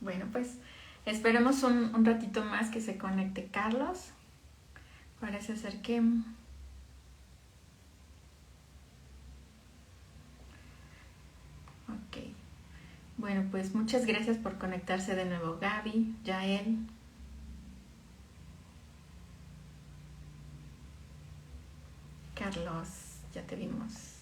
Bueno, pues esperemos un ratito más que se conecte Carlos. Parece ser que... Ok. Bueno, pues muchas gracias por conectarse de nuevo Gaby, Yael, Carlos, ya te vimos.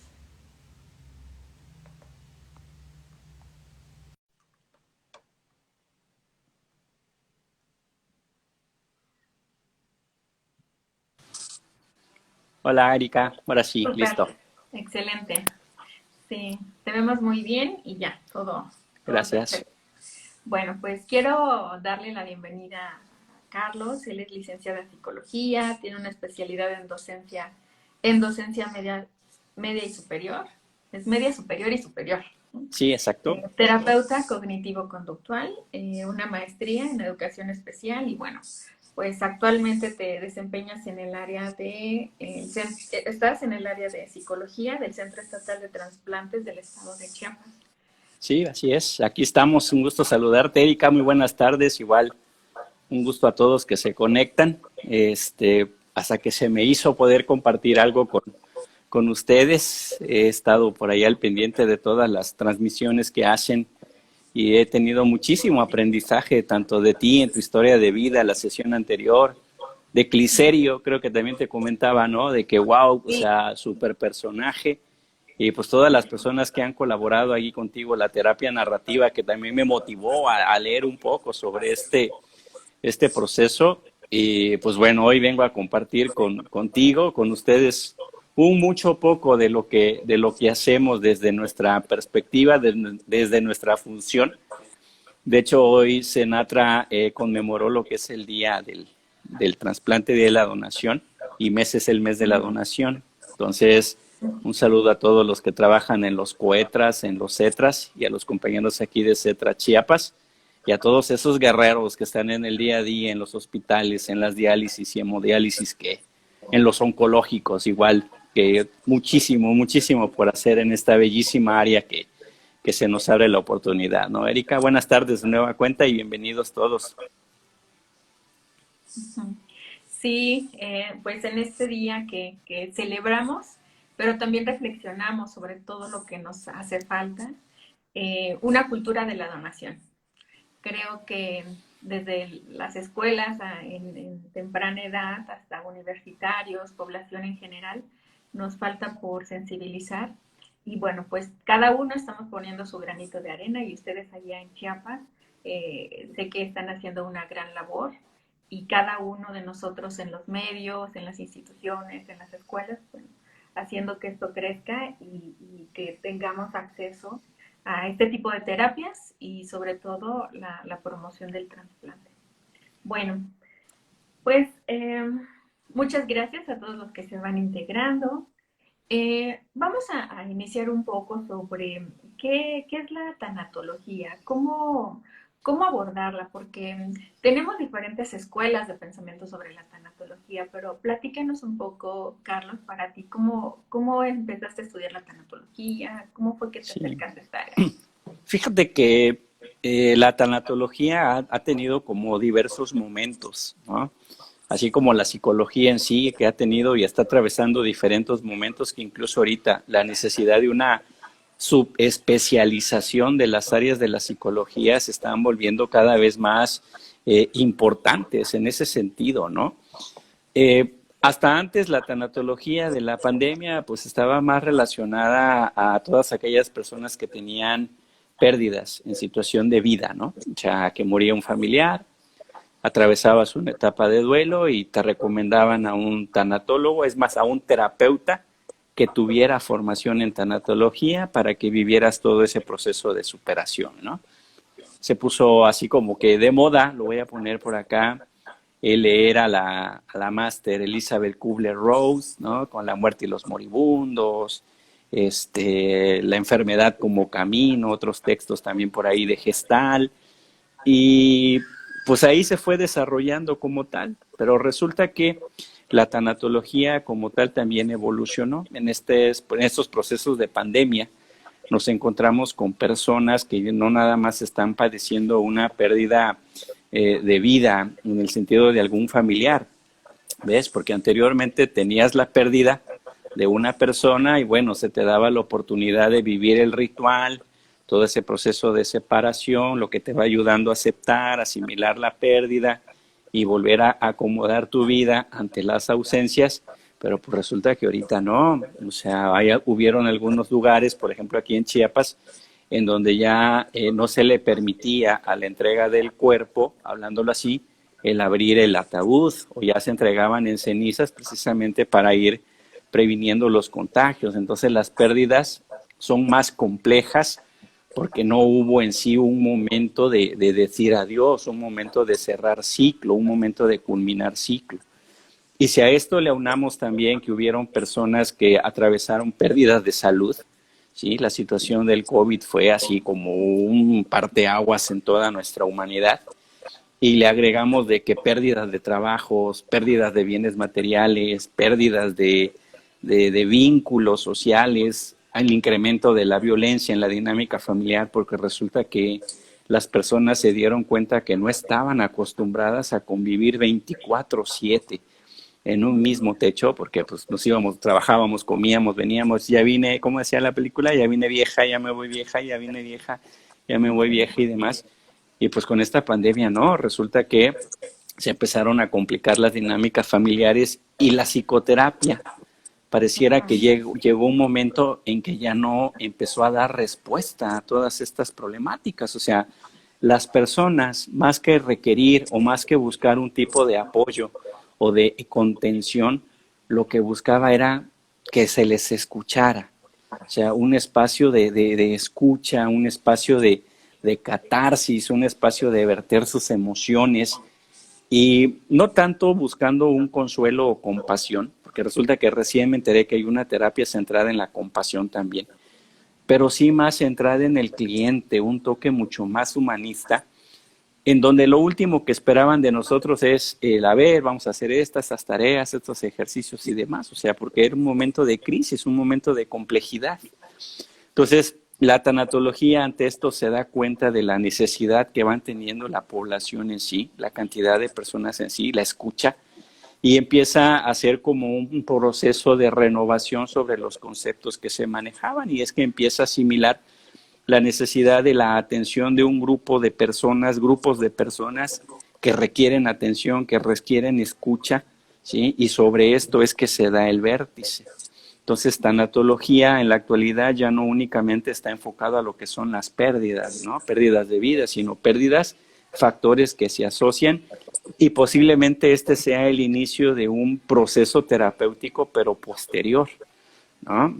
Hola, Erika. Ahora sí, Súper, listo. excelente. Sí, te vemos muy bien y ya, todo Gracias. perfecto. Bueno, pues quiero darle la bienvenida a Carlos. Él es licenciado en psicología, tiene una especialidad en docencia media y superior. Es media superior y superior. Sí, exacto. Terapeuta cognitivo-conductual, una maestría en educación especial y bueno, pues actualmente te desempeñas en el área estás en el área de psicología del Centro Estatal de Transplantes del Estado de Chiapas. Sí, así es. Aquí estamos. Un gusto saludarte, Erika. Muy buenas tardes. Igual, un gusto a todos que se conectan. Hasta que se me hizo poder compartir algo con ustedes. He estado por ahí al pendiente de todas las transmisiones que hacen y he tenido muchísimo aprendizaje, tanto de ti en tu historia de vida, la sesión anterior, de Cliserio, creo que también te comentaba, ¿no? De que wow, o Sí, sea, super personaje. Y pues todas las personas que han colaborado ahí contigo, la terapia narrativa, que también me motivó a leer un poco sobre este proceso. Y pues bueno, hoy vengo a compartir contigo, con ustedes, un mucho poco de lo que hacemos desde nuestra perspectiva, desde nuestra función. De hecho, hoy Senatra conmemoró lo que es el día del trasplante de la donación y mes es el mes de la donación. Entonces, un saludo a todos los que trabajan en los COETRAS, en los CETRAS y a los compañeros aquí de CETRA Chiapas y a todos esos guerreros que están en el día a día en los hospitales, en las diálisis y hemodiálisis, que en los oncológicos igual, que muchísimo, muchísimo por hacer en esta bellísima área que se nos abre la oportunidad, ¿no? Erika, buenas tardes de nueva cuenta y bienvenidos todos. sí, pues en este día que celebramos, pero también reflexionamos sobre todo lo que nos hace falta, una cultura de la donación. Creo que desde las escuelas en temprana edad hasta universitarios, población en general, nos falta por sensibilizar. Y bueno, pues cada uno estamos poniendo su granito de arena y ustedes allá en Chiapas sé que están haciendo una gran labor y cada uno de nosotros en los medios, en las instituciones, en las escuelas, bueno, haciendo que esto crezca y que tengamos acceso a este tipo de terapias y sobre todo la promoción del trasplante. Bueno, pues muchas gracias a todos los que se van integrando. Vamos a iniciar un poco sobre qué es la tanatología, cómo abordarla, porque tenemos diferentes escuelas de pensamiento sobre la tanatología, pero platícanos un poco, Carlos, para ti, cómo empezaste a estudiar la tanatología, cómo fue que te Sí. acercaste a esta área. Fíjate que la tanatología ha tenido como diversos momentos, ¿no? Así como la psicología en sí, que ha tenido y está atravesando diferentes momentos, que incluso ahorita la necesidad de una subespecialización de las áreas de la psicología se están volviendo cada vez más importantes en ese sentido, ¿no? Hasta antes la tanatología de la pandemia pues estaba más relacionada a todas aquellas personas que tenían pérdidas en situación de vida, ¿no? O sea, que moría un familiar, atravesabas una etapa de duelo y te recomendaban a un tanatólogo, es más, a un terapeuta que tuviera formación en tanatología para que vivieras todo ese proceso de superación, ¿no? Se puso así como que de moda, lo voy a poner por acá, leer a la máster Elizabeth Kubler-Ross, ¿no? Con La muerte y los moribundos, La enfermedad como camino, otros textos también por ahí de Gestal, y pues ahí se fue desarrollando como tal, pero resulta que la tanatología como tal también evolucionó en estos procesos de pandemia. nos encontramos con personas que no nada más están padeciendo una pérdida de vida en el sentido de algún familiar, ¿ves? Porque anteriormente tenías la pérdida de una persona y bueno, se te daba la oportunidad de vivir el ritual, todo ese proceso de separación, lo que te va ayudando a aceptar, asimilar la pérdida y volver a acomodar tu vida ante las ausencias, pero pues resulta que ahorita no, o sea, hubieron algunos lugares, por ejemplo aquí en Chiapas, en donde ya no se le permitía a la entrega del cuerpo, hablándolo así, el abrir el ataúd, o ya se entregaban en cenizas precisamente para ir previniendo los contagios. Entonces las pérdidas son más complejas porque no hubo en sí un momento de decir adiós, un momento de cerrar ciclo, un momento de culminar ciclo. Y si a esto le aunamos también que hubieron personas que atravesaron pérdidas de salud, ¿sí? La situación del COVID fue así como un parteaguas en toda nuestra humanidad. Y le agregamos de que pérdidas de trabajos, pérdidas de bienes materiales, pérdidas de vínculos sociales, el incremento de la violencia en la dinámica familiar, porque resulta que las personas se dieron cuenta que no estaban acostumbradas a convivir 24/7 en un mismo techo, porque pues nos íbamos, trabajábamos, comíamos, veníamos, ya vine, como decía la película, ya vine vieja, ya me voy vieja, ya vine vieja, ya me voy vieja y demás. Y pues con esta pandemia no, resulta que se empezaron a complicar las dinámicas familiares y la psicoterapia. Pareciera que llegó un momento en que ya no empezó a dar respuesta a todas estas problemáticas. O sea, las personas, más que requerir o más que buscar un tipo de apoyo o de contención, lo que buscaba era que se les escuchara. O sea, un espacio de escucha, un espacio de catarsis, un espacio de verter sus emociones y no tanto buscando un consuelo o compasión, porque resulta que recién me enteré que hay una terapia centrada en la compasión también, pero sí más centrada en el cliente, un toque mucho más humanista, en donde lo último que esperaban de nosotros es, a ver, vamos a hacer estas tareas, estos ejercicios y demás, o sea, porque era un momento de crisis, un momento de complejidad. Entonces, la tanatología ante esto se da cuenta de la necesidad que van teniendo la población en sí, la cantidad de personas en sí, la escucha, y empieza a hacer como un proceso de renovación sobre los conceptos que se manejaban, y es que empieza a asimilar la necesidad de la atención de un grupo de personas, grupos de personas que requieren atención, que requieren escucha, ¿sí? Y sobre esto es que se da el vértice. Entonces, tanatología en la actualidad ya no únicamente está enfocado a lo que son las pérdidas, ¿no? Pérdidas de vida, sino pérdidas, factores que se asocian y posiblemente este sea el inicio de un proceso terapéutico, pero posterior, ¿no?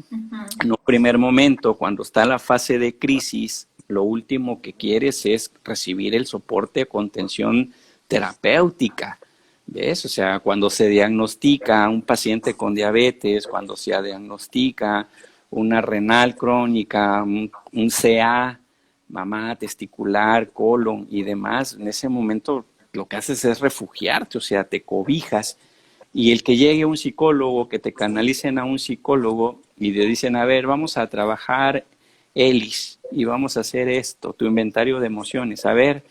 En un primer momento, cuando está la fase de crisis, lo último que quieres es recibir el soporte, contención terapéutica. ¿Ves? O sea, cuando se diagnostica a un paciente con diabetes, cuando se diagnostica una renal crónica, un CA, mamá testicular, colon y demás, en ese momento lo que haces es refugiarte, o sea, te cobijas. Y el que llegue un psicólogo, que te canalicen a un psicólogo y le dicen, a ver, vamos a trabajar ELIS y vamos a hacer esto, tu inventario de emociones, a ver,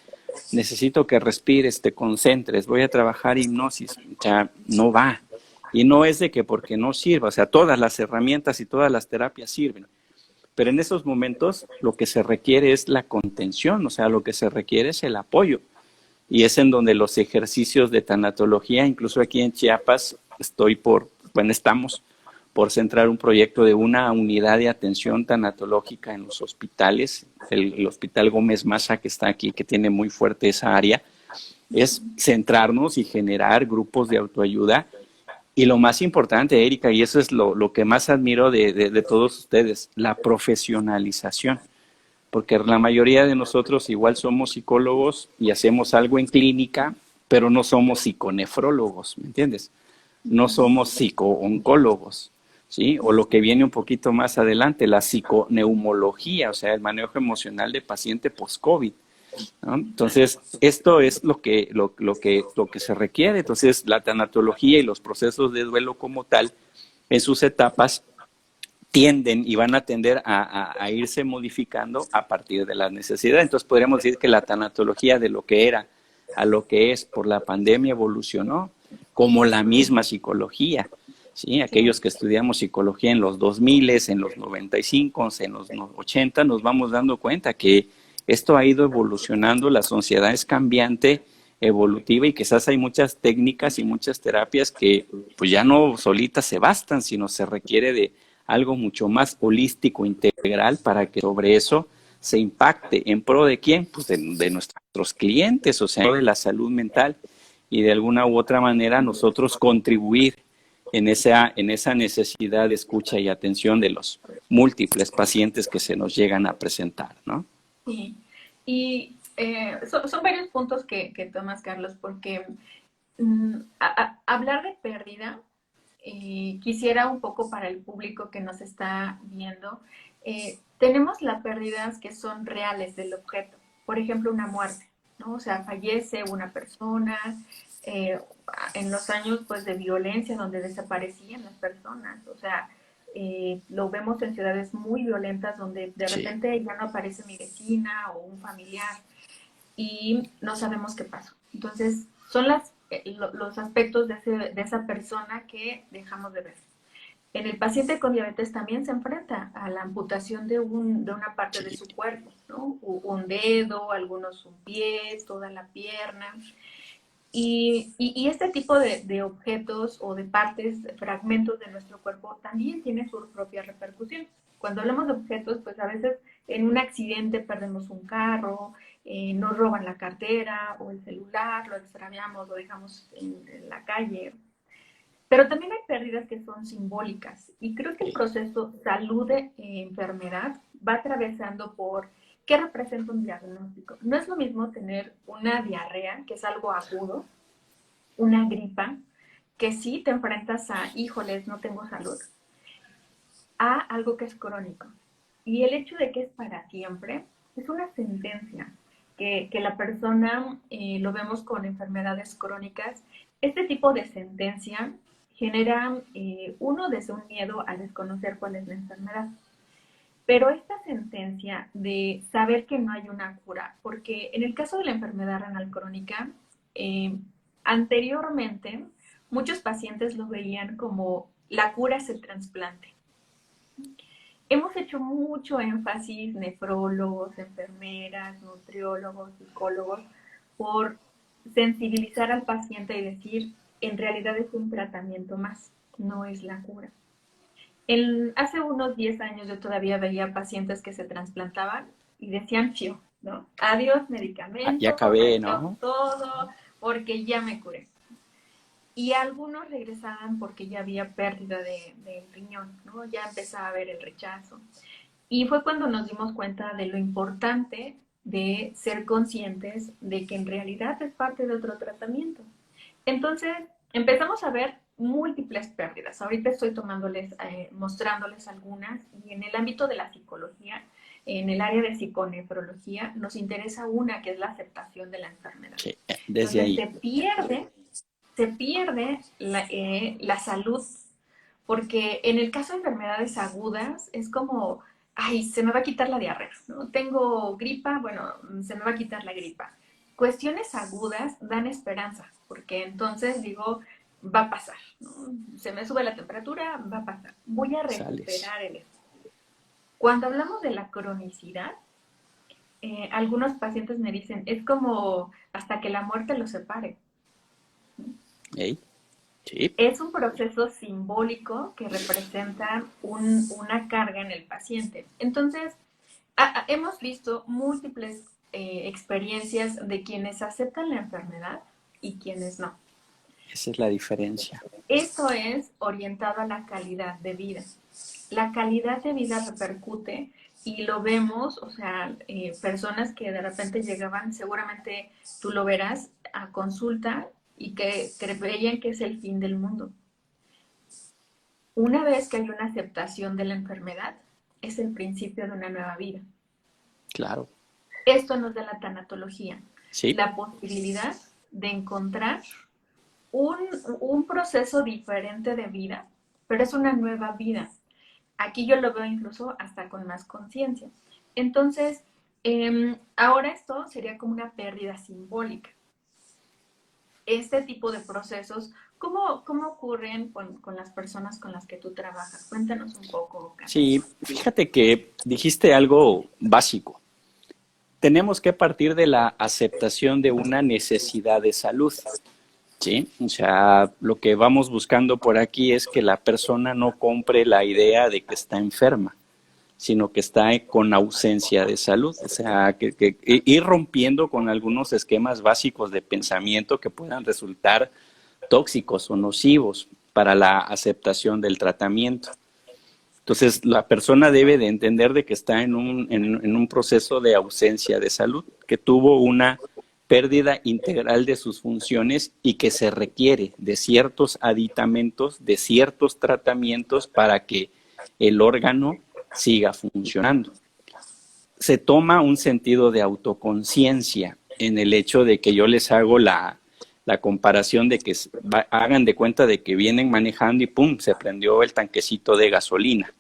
necesito que respires, te concentres, voy a trabajar hipnosis, o sea, no va. Y no es de que porque no sirva, o sea, todas las herramientas y todas las terapias sirven. Pero en esos momentos lo que se requiere es la contención, o sea, lo que se requiere es el apoyo. Y es en donde los ejercicios de tanatología, incluso aquí en Chiapas, estamos por centrar un proyecto de una unidad de atención tanatológica en los hospitales, el Hospital Gómez Maza, que está aquí, que tiene muy fuerte esa área, es centrarnos y generar grupos de autoayuda. Y lo más importante, Erika, y eso es lo que más admiro de todos ustedes, la profesionalización. Porque la mayoría de nosotros igual somos psicólogos y hacemos algo en clínica, pero no somos psiconefrólogos, ¿me entiendes? No somos psicooncólogos, ¿sí? O lo que viene un poquito más adelante, la psiconeumología, o sea, el manejo emocional de paciente post-COVID, ¿no? Entonces, esto es lo que se requiere. Entonces, la tanatología y los procesos de duelo como tal, en sus etapas, tienden y van a tender a irse modificando a partir de las necesidades. Entonces podríamos decir que la tanatología de lo que era a lo que es por la pandemia evolucionó como la misma psicología. ¿Sí? Aquellos que estudiamos psicología en los 2000, en los 95, en los 80, nos vamos dando cuenta que esto ha ido evolucionando, la sociedad es cambiante, evolutiva, y quizás hay muchas técnicas y muchas terapias que pues ya no solitas se bastan, sino se requiere de algo mucho más holístico, integral, para que sobre eso se impacte. ¿En pro de quién? Pues de nuestros clientes, o sea, de la salud mental, y de alguna u otra manera nosotros contribuir en esa necesidad de escucha y atención de los múltiples pacientes que se nos llegan a presentar, ¿no? Sí, y son varios puntos que tomas, Carlos, porque hablar de pérdida, quisiera un poco para el público que nos está viendo, tenemos las pérdidas que son reales del objeto, por ejemplo, una muerte, ¿no? O sea, fallece una persona, eh, en los años pues de violencia donde desaparecían las personas, o sea, lo vemos en ciudades muy violentas donde de Sí. repente ya no aparece mi vecina o un familiar y no sabemos qué pasó. Entonces, son los aspectos de esa persona que dejamos de ver. En el paciente con diabetes también se enfrenta a la amputación de una parte de Sí. su cuerpo, ¿no? Un dedo, algunos un pie, toda la pierna. Y este tipo de objetos o de partes, fragmentos de nuestro cuerpo, también tiene su propia repercusión. Cuando hablamos de objetos, pues a veces en un accidente perdemos un carro, nos roban la cartera o el celular, lo extraviamos, lo dejamos en la calle. Pero también hay pérdidas que son simbólicas y creo que el Sí. proceso salud-enfermedad va atravesando por qué representa un diagnóstico. No es lo mismo tener una diarrea, que es algo agudo, una gripa, que sí te enfrentas a, híjoles, no tengo salud, a algo que es crónico. Y el hecho de que es para siempre es una sentencia, que la persona, lo vemos con enfermedades crónicas, este tipo de sentencia genera, uno, desde un miedo a desconocer cuál es la enfermedad. Pero esta sentencia de saber que no hay una cura, porque en el caso de la enfermedad renal crónica, eh, anteriormente muchos pacientes lo veían como la cura es el trasplante. Hemos hecho mucho énfasis, nefrólogos, enfermeras, nutriólogos, psicólogos, por sensibilizar al paciente y decir, en realidad es un tratamiento más, no es la cura. Hace unos 10 años yo todavía veía pacientes que se trasplantaban y decían, fío, ¿no? Adiós Ya medicamentos, acabé, adiós ¿no? todo, porque ya me curé. Y algunos regresaban porque ya había pérdida de riñón, ¿no? Ya empezaba a haber el rechazo. Y fue cuando nos dimos cuenta de lo importante de ser conscientes de que en realidad es parte de otro tratamiento. Entonces, empezamos a ver múltiples pérdidas. Ahorita estoy mostrándoles algunas, y en el ámbito de la psicología, en el área de psiconefrología, nos interesa una que es la aceptación de la enfermedad. Sí, desde Entonces, ahí. se pierde la salud, porque en el caso de enfermedades agudas es como, ay, se me va a quitar la diarrea, ¿no? Tengo gripa, bueno, se me va a quitar la gripa. Cuestiones agudas dan esperanza, porque entonces digo, va a pasar, ¿no? Se me sube la temperatura, va a pasar. Voy a Sales. recuperar el efecto. Cuando hablamos de la cronicidad, algunos pacientes me dicen, es como hasta que la muerte los separe. ¿Eh? Sí. Es un proceso simbólico que representa una carga en el paciente. Entonces, hemos visto múltiples experiencias de quienes aceptan la enfermedad y quienes no. Esa es la diferencia. Esto es orientado a la calidad de vida. La calidad de vida repercute y lo vemos, o sea, personas que de repente llegaban, seguramente tú lo verás, a consulta y que creían que es el fin del mundo. Una vez que hay una aceptación de la enfermedad, es el principio de una nueva vida. Claro. Esto nos da la tanatología, Sí. la posibilidad de encontrar un, un proceso diferente de vida, pero es una nueva vida. Aquí yo lo veo incluso hasta con más conciencia. Entonces, ahora esto sería como una pérdida simbólica. Este tipo de procesos, ¿cómo ocurren con las personas con las que tú trabajas? Cuéntanos un poco, Carlos. Sí, fíjate que dijiste algo básico. Tenemos que partir de la aceptación de una necesidad de salud, ¿sí? O sea, lo que vamos buscando por aquí es que la persona no compre la idea de que está enferma, sino que está con ausencia de salud. O sea, que ir rompiendo con algunos esquemas básicos de pensamiento que puedan resultar tóxicos o nocivos para la aceptación del tratamiento. Entonces, la persona debe de entender de que está en un proceso de ausencia de salud, que tuvo una pérdida integral de sus funciones y que se requiere de ciertos aditamentos, de ciertos tratamientos para que el órgano siga funcionando. Se toma un sentido de autoconciencia en el hecho de que yo les hago la comparación de que hagan de cuenta de que vienen manejando y ¡pum!, se prendió el tanquecito de gasolina.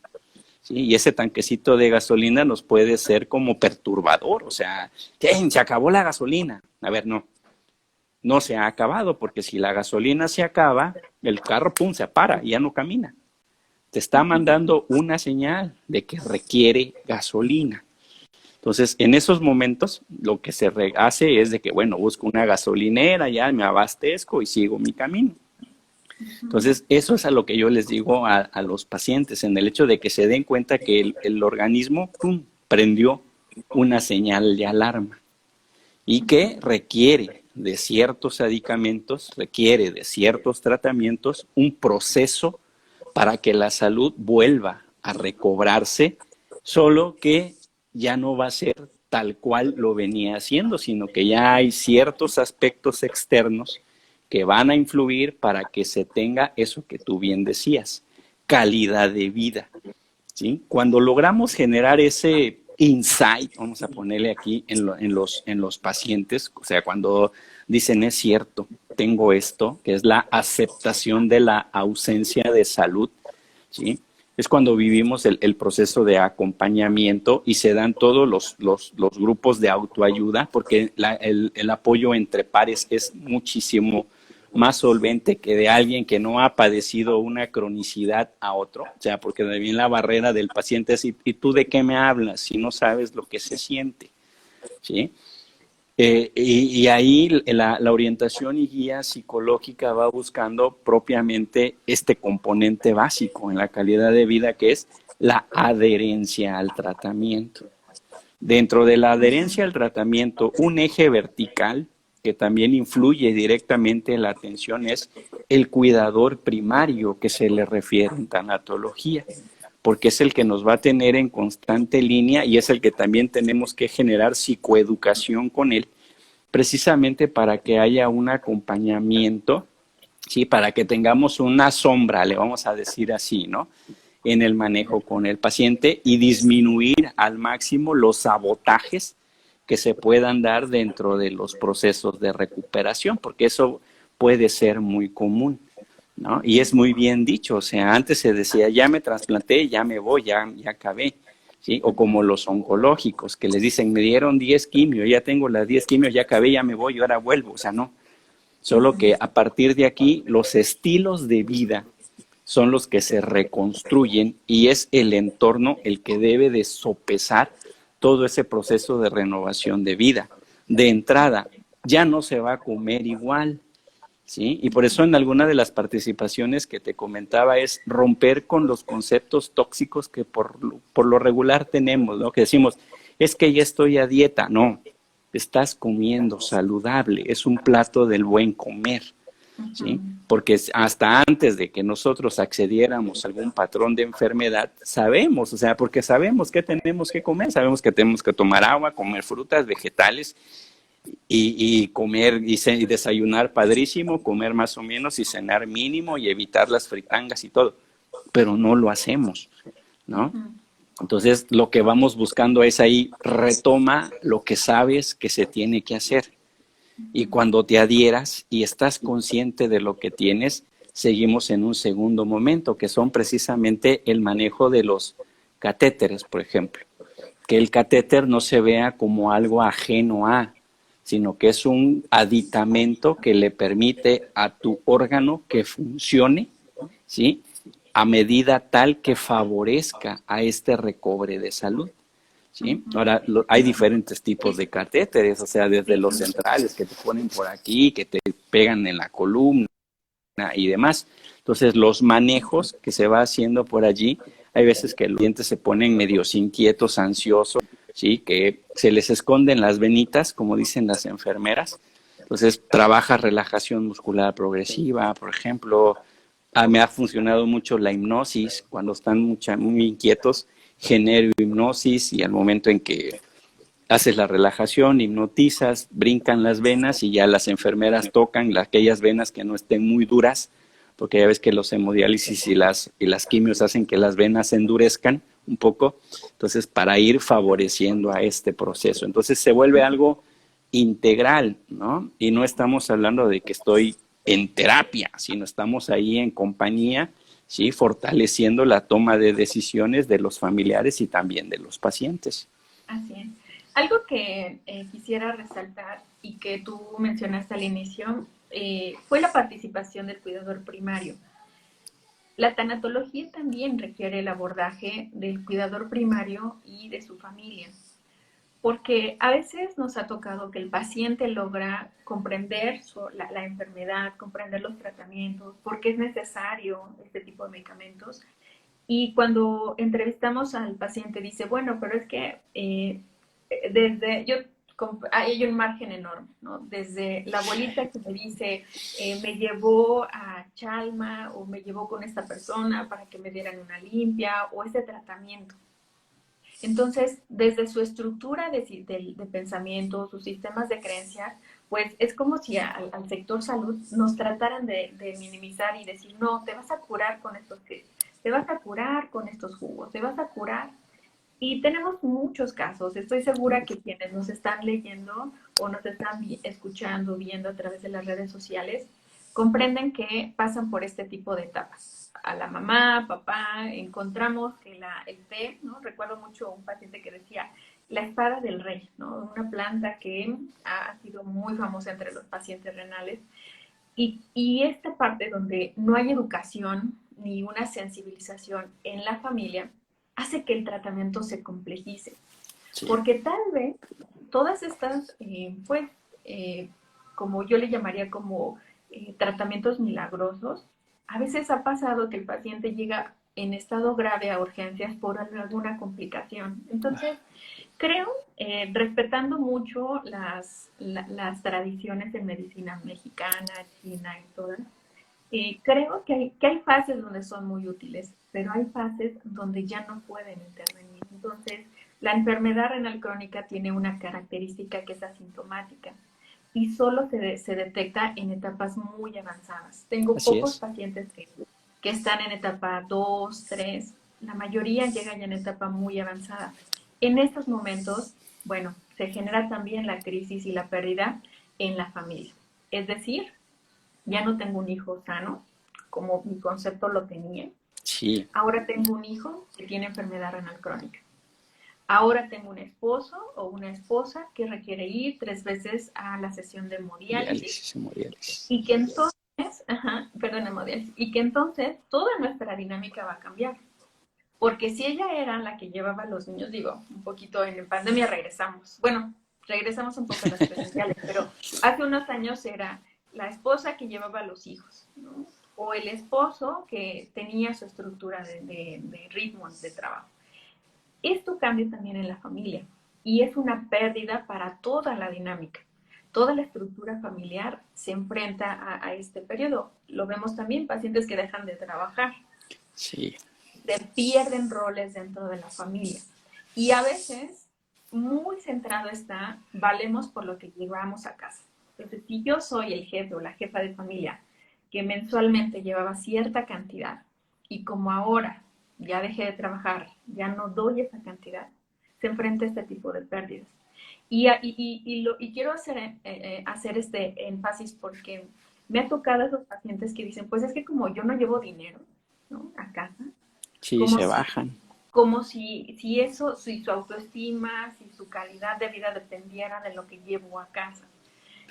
¿Sí? Y ese tanquecito de gasolina nos puede ser como perturbador, o sea, se acabó la gasolina. A ver, no se ha acabado, porque si la gasolina se acaba, el carro, ¡pum!, se para y ya no camina. Te está mandando una señal de que requiere gasolina. Entonces, en esos momentos, lo que se hace es de que, bueno, busco una gasolinera, ya me abastezco y sigo mi camino. Entonces, eso es a lo que yo les digo a los pacientes, en el hecho de que se den cuenta que el organismo, ¡pum!, prendió una señal de alarma y que requiere de ciertos medicamentos, requiere de ciertos tratamientos, un proceso para que la salud vuelva a recobrarse, solo que ya no va a ser tal cual lo venía haciendo, sino que ya hay ciertos aspectos externos que van a influir para que se tenga eso que tú bien decías, calidad de vida, ¿sí? Cuando logramos generar ese insight, vamos a ponerle aquí en los pacientes, o sea, cuando dicen es cierto, tengo esto, que es la aceptación de la ausencia de salud, ¿sí? Es cuando vivimos el proceso de acompañamiento y se dan todos los grupos de autoayuda, porque el apoyo entre pares es muchísimo más solvente que de alguien que no ha padecido una cronicidad a otro. O sea, porque también la barrera del paciente es, ¿y tú de qué me hablas si no sabes lo que se siente? ¿Sí? Y ahí la orientación y guía psicológica va buscando propiamente este componente básico en la calidad de vida, que es la adherencia al tratamiento. Dentro de la adherencia al tratamiento, un eje vertical que también influye directamente en la atención es el cuidador primario, que se le refiere en tanatología, porque es el que nos va a tener en constante línea y es el que también tenemos que generar psicoeducación con él, precisamente para que haya un acompañamiento, ¿sí? Para que tengamos una sombra, le vamos a decir así, ¿no?, en el manejo con el paciente y disminuir al máximo los sabotajes que se puedan dar dentro de los procesos de recuperación, porque eso puede ser muy común, ¿no? Y es muy bien dicho, o sea, antes se decía, ya me trasplanté, ya me voy, ya acabé, ¿sí? O como los oncológicos, que les dicen, me dieron 10 quimios, ya tengo las 10 quimios, ya acabé, ya me voy y ahora vuelvo, o sea, no. Solo que a partir de aquí, los estilos de vida son los que se reconstruyen y es el entorno el que debe de sopesar todo ese proceso de renovación de vida. De entrada, ya no se va a comer igual, ¿sí? Y por eso en alguna de las participaciones que te comentaba es romper con los conceptos tóxicos que por lo regular tenemos, ¿no? Que decimos, es que ya estoy a dieta. No, estás comiendo saludable, es un plato del buen comer, ¿sí? Porque hasta antes de que nosotros accediéramos a algún patrón de enfermedad, sabemos, o sea, porque sabemos qué tenemos que comer, sabemos que tenemos que tomar agua, comer frutas, vegetales y comer y desayunar padrísimo, comer más o menos y cenar mínimo y evitar las fritangas y todo, pero no lo hacemos, ¿no? Entonces, lo que vamos buscando es ahí, retoma lo que sabes que se tiene que hacer. Y cuando te adhieras y estás consciente de lo que tienes, seguimos en un segundo momento, que son precisamente el manejo de los catéteres, por ejemplo. Que el catéter no se vea como algo ajeno a, sino que es un aditamento que le permite a tu órgano que funcione, ¿sí? A medida tal que favorezca a este recobre de salud. ¿Sí? Ahora, hay diferentes tipos de catéteres, o sea, desde los centrales que te ponen por aquí, que te pegan en la columna y demás. Entonces, los manejos que se va haciendo por allí, hay veces que los dientes se ponen medios inquietos, ansiosos, ¿sí? Que se les esconden las venitas, como dicen las enfermeras. Entonces, trabaja relajación muscular progresiva, por ejemplo. Me ha funcionado mucho la hipnosis, cuando están muy inquietos, genero hipnosis y al momento en que haces la relajación, hipnotizas, brincan las venas y ya las enfermeras tocan aquellas venas que no estén muy duras, porque ya ves que los hemodiálisis y las quimios hacen que las venas se endurezcan un poco, entonces para ir favoreciendo a este proceso. Entonces se vuelve algo integral, ¿no? Y no estamos hablando de que estoy en terapia, sino estamos ahí en compañía, ¿sí? Fortaleciendo la toma de decisiones de los familiares y también de los pacientes. Así es. Algo que quisiera resaltar y que tú mencionaste al inicio fue la participación del cuidador primario. La tanatología también requiere el abordaje del cuidador primario y de su familia, porque a veces nos ha tocado que el paciente logra comprender la enfermedad, comprender los tratamientos, por qué es necesario este tipo de medicamentos. Y cuando entrevistamos al paciente dice, bueno, pero es que hay un margen enorme, ¿no? Desde la abuelita que me dice, me llevó a Chalma o me llevó con esta persona para que me dieran una limpia o ese tratamiento. Entonces, desde su estructura de pensamiento, sus sistemas de creencias, pues es como si al sector salud nos trataran de minimizar y decir, no, te vas a curar con estos te vas a curar con estos jugos, te vas a curar. Y tenemos muchos casos. Estoy segura que quienes nos están leyendo o nos están escuchando, viendo a través de las redes sociales, comprenden que pasan por este tipo de etapas. A la mamá, papá, encontramos que el té, ¿no? Recuerdo mucho un paciente que decía, la espada del rey, ¿no? Una planta que ha sido muy famosa entre los pacientes renales. Y esta parte donde no hay educación ni una sensibilización en la familia hace que el tratamiento se complejice. Sí. Porque tal vez todas estas, pues, como yo le llamaría como tratamientos milagrosos, a veces ha pasado que el paciente llega en estado grave a urgencias por alguna complicación. Entonces, creo, respetando mucho las tradiciones de medicina mexicana, china y todas, creo que hay fases donde son muy útiles, pero hay fases donde ya no pueden intervenir. Entonces, la enfermedad renal crónica tiene una característica que es asintomática y solo se detecta en etapas muy avanzadas. Tengo Así pocos es. pacientes que están en etapa 2, 3, la mayoría llegan ya en etapa muy avanzada. En estos momentos, bueno, se genera también la crisis y la pérdida en la familia. Es decir, ya no tengo un hijo sano, como mi concepto lo tenía. Sí. Ahora tengo un hijo que tiene enfermedad renal crónica. Ahora tengo un esposo o una esposa que requiere ir 3 veces a la sesión de hemodiálisis Diálisis, hemodiálisis. y que entonces, perdón, hemodiálisis, y que entonces toda nuestra dinámica va a cambiar. Porque si ella era la que llevaba a los niños, digo, un poquito en pandemia regresamos. Bueno, regresamos un poco a las presenciales, pero hace unos años era la esposa que llevaba a los hijos, ¿no? O el esposo que tenía su estructura de ritmos de trabajo. Esto cambia también en la familia y es una pérdida para toda la dinámica. Toda la estructura familiar se enfrenta a este periodo. Lo vemos también pacientes que dejan de trabajar, Sí. se pierden roles dentro de la familia. Y a veces, muy centrado está, valemos por lo que llevamos a casa. Entonces, si yo soy el jefe o la jefa de familia que mensualmente llevaba cierta cantidad y como ahora ya dejé de trabajar, ya no doy esa cantidad, se enfrenta a este tipo de pérdidas. Y quiero hacer este énfasis porque me ha tocado esos pacientes que dicen, pues es que como yo no llevo dinero, ¿no? A casa, Sí, como se si, bajan. como si eso, si su autoestima, si su calidad de vida dependiera de lo que llevo a casa.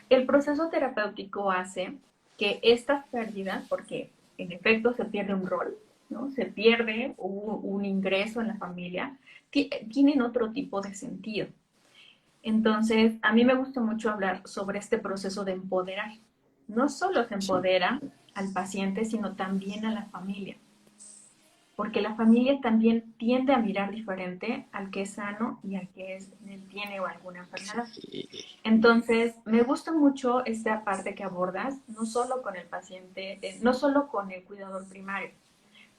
El proceso terapéutico hace que estas pérdidas, porque en efecto se pierde un rol, ¿no? Se pierde un ingreso en la familia, tienen otro tipo de sentido. Entonces, a mí me gusta mucho hablar sobre este proceso de empoderar. No solo se Sí. empodera al paciente, sino también a la familia, porque la familia también tiende a mirar diferente al que es sano y al que tiene alguna enfermedad. Sí. Entonces, me gusta mucho esta parte que abordas, no solo con el paciente, no solo con el cuidador primario,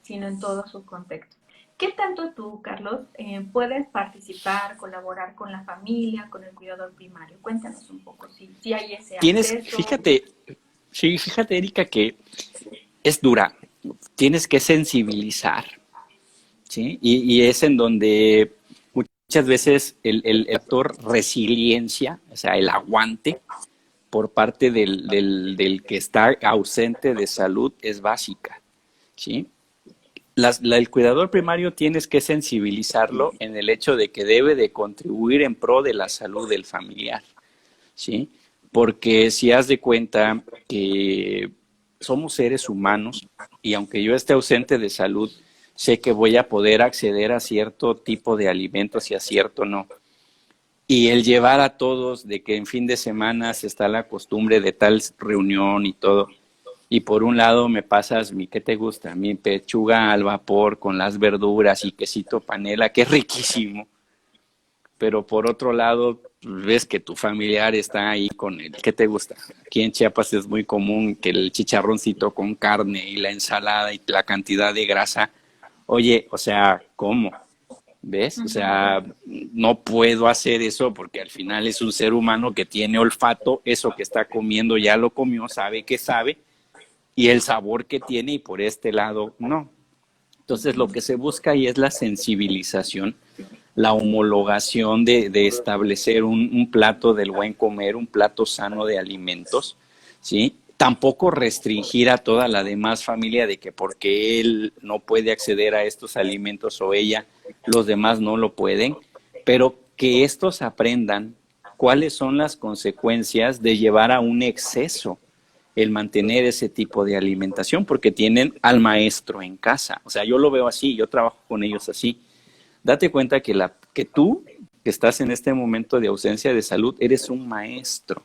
sino en todo su contexto. ¿Qué tanto tú, Carlos, puedes participar, colaborar con la familia, con el cuidador primario? Cuéntanos un poco si hay ese acceso. Fíjate, sí, fíjate, Erika, que es dura. Tienes que sensibilizar, ¿sí? Y es en donde muchas veces el actor resiliencia, o sea, el aguante por parte del que está ausente de salud es básica, ¿sí? El cuidador primario tienes que sensibilizarlo en el hecho de que debe de contribuir en pro de la salud del familiar, ¿sí? Porque si haz de cuenta que somos seres humanos y aunque yo esté ausente de salud, sé que voy a poder acceder a cierto tipo de alimentos y a cierto no. Y el llevar a todos de que en fin de semana se está la costumbre de tal reunión y todo, y por un lado me pasas ¿qué te gusta? Mi pechuga al vapor con las verduras y quesito panela, que es riquísimo. Pero por otro lado, ves que tu familiar está ahí con el ¿qué te gusta? Aquí en Chiapas es muy común que el chicharroncito con carne y la ensalada y la cantidad de grasa. Oye, o sea, ¿cómo? ¿Ves? O sea, no puedo hacer eso porque al final es un ser humano que tiene olfato, eso que está comiendo ya lo comió, sabe que sabe, y el sabor que tiene y por este lado no. Entonces lo que se busca ahí es la sensibilización, la homologación de establecer un plato del buen comer, un plato sano de alimentos, ¿sí? Tampoco restringir a toda la demás familia de que porque él no puede acceder a estos alimentos o ella, los demás no lo pueden, pero que estos aprendan cuáles son las consecuencias de llevar a un exceso el mantener ese tipo de alimentación, porque tienen al maestro en casa. O sea, yo lo veo así, yo trabajo con ellos así. Date cuenta que tú, que estás en este momento de ausencia de salud, eres un maestro,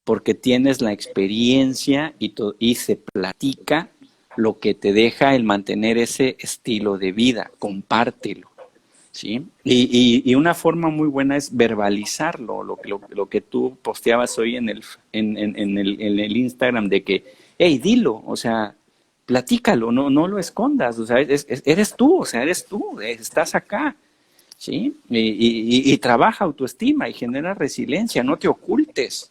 porque tienes la experiencia y se platica lo que te deja el mantener ese estilo de vida, compártelo. ¿Sí? Y una forma muy buena es verbalizarlo, lo que tú posteabas hoy en el Instagram de que, hey, dilo, o sea, platícalo, no lo escondas, o sea, eres tú, o sea, eres tú, estás acá, ¿sí? Y trabaja autoestima y genera resiliencia, no te ocultes,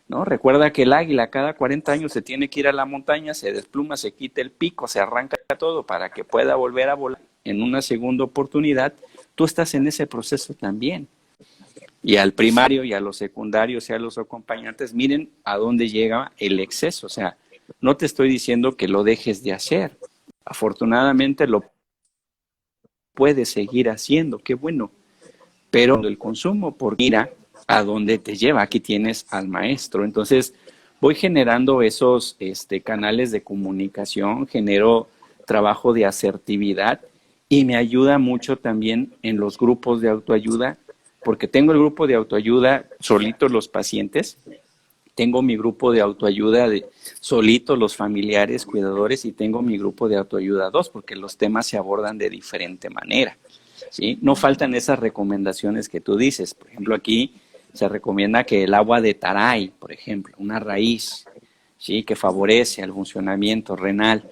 ¿no? Recuerda que el águila cada 40 años se tiene que ir a la montaña, se despluma, se quita el pico, se arranca todo para que pueda volver a volar en una segunda oportunidad. Tú estás en ese proceso también. Y al primario y a los secundarios y a los acompañantes, miren a dónde llega el exceso. O sea, no te estoy diciendo que lo dejes de hacer. Afortunadamente lo puedes seguir haciendo, qué bueno. Pero el consumo por mira a dónde te lleva. Aquí tienes al maestro. Entonces, voy generando esos canales de comunicación, genero trabajo de asertividad y me ayuda mucho también en los grupos de autoayuda, porque tengo el grupo de autoayuda solitos los pacientes, tengo mi grupo de autoayuda de solitos los familiares, cuidadores, y tengo mi grupo de autoayuda 2, porque los temas se abordan de diferente manera. ¿Sí? No faltan esas recomendaciones que tú dices. Por ejemplo, aquí se recomienda que el agua de taray, por ejemplo, una raíz, ¿sí? Que favorece el funcionamiento renal,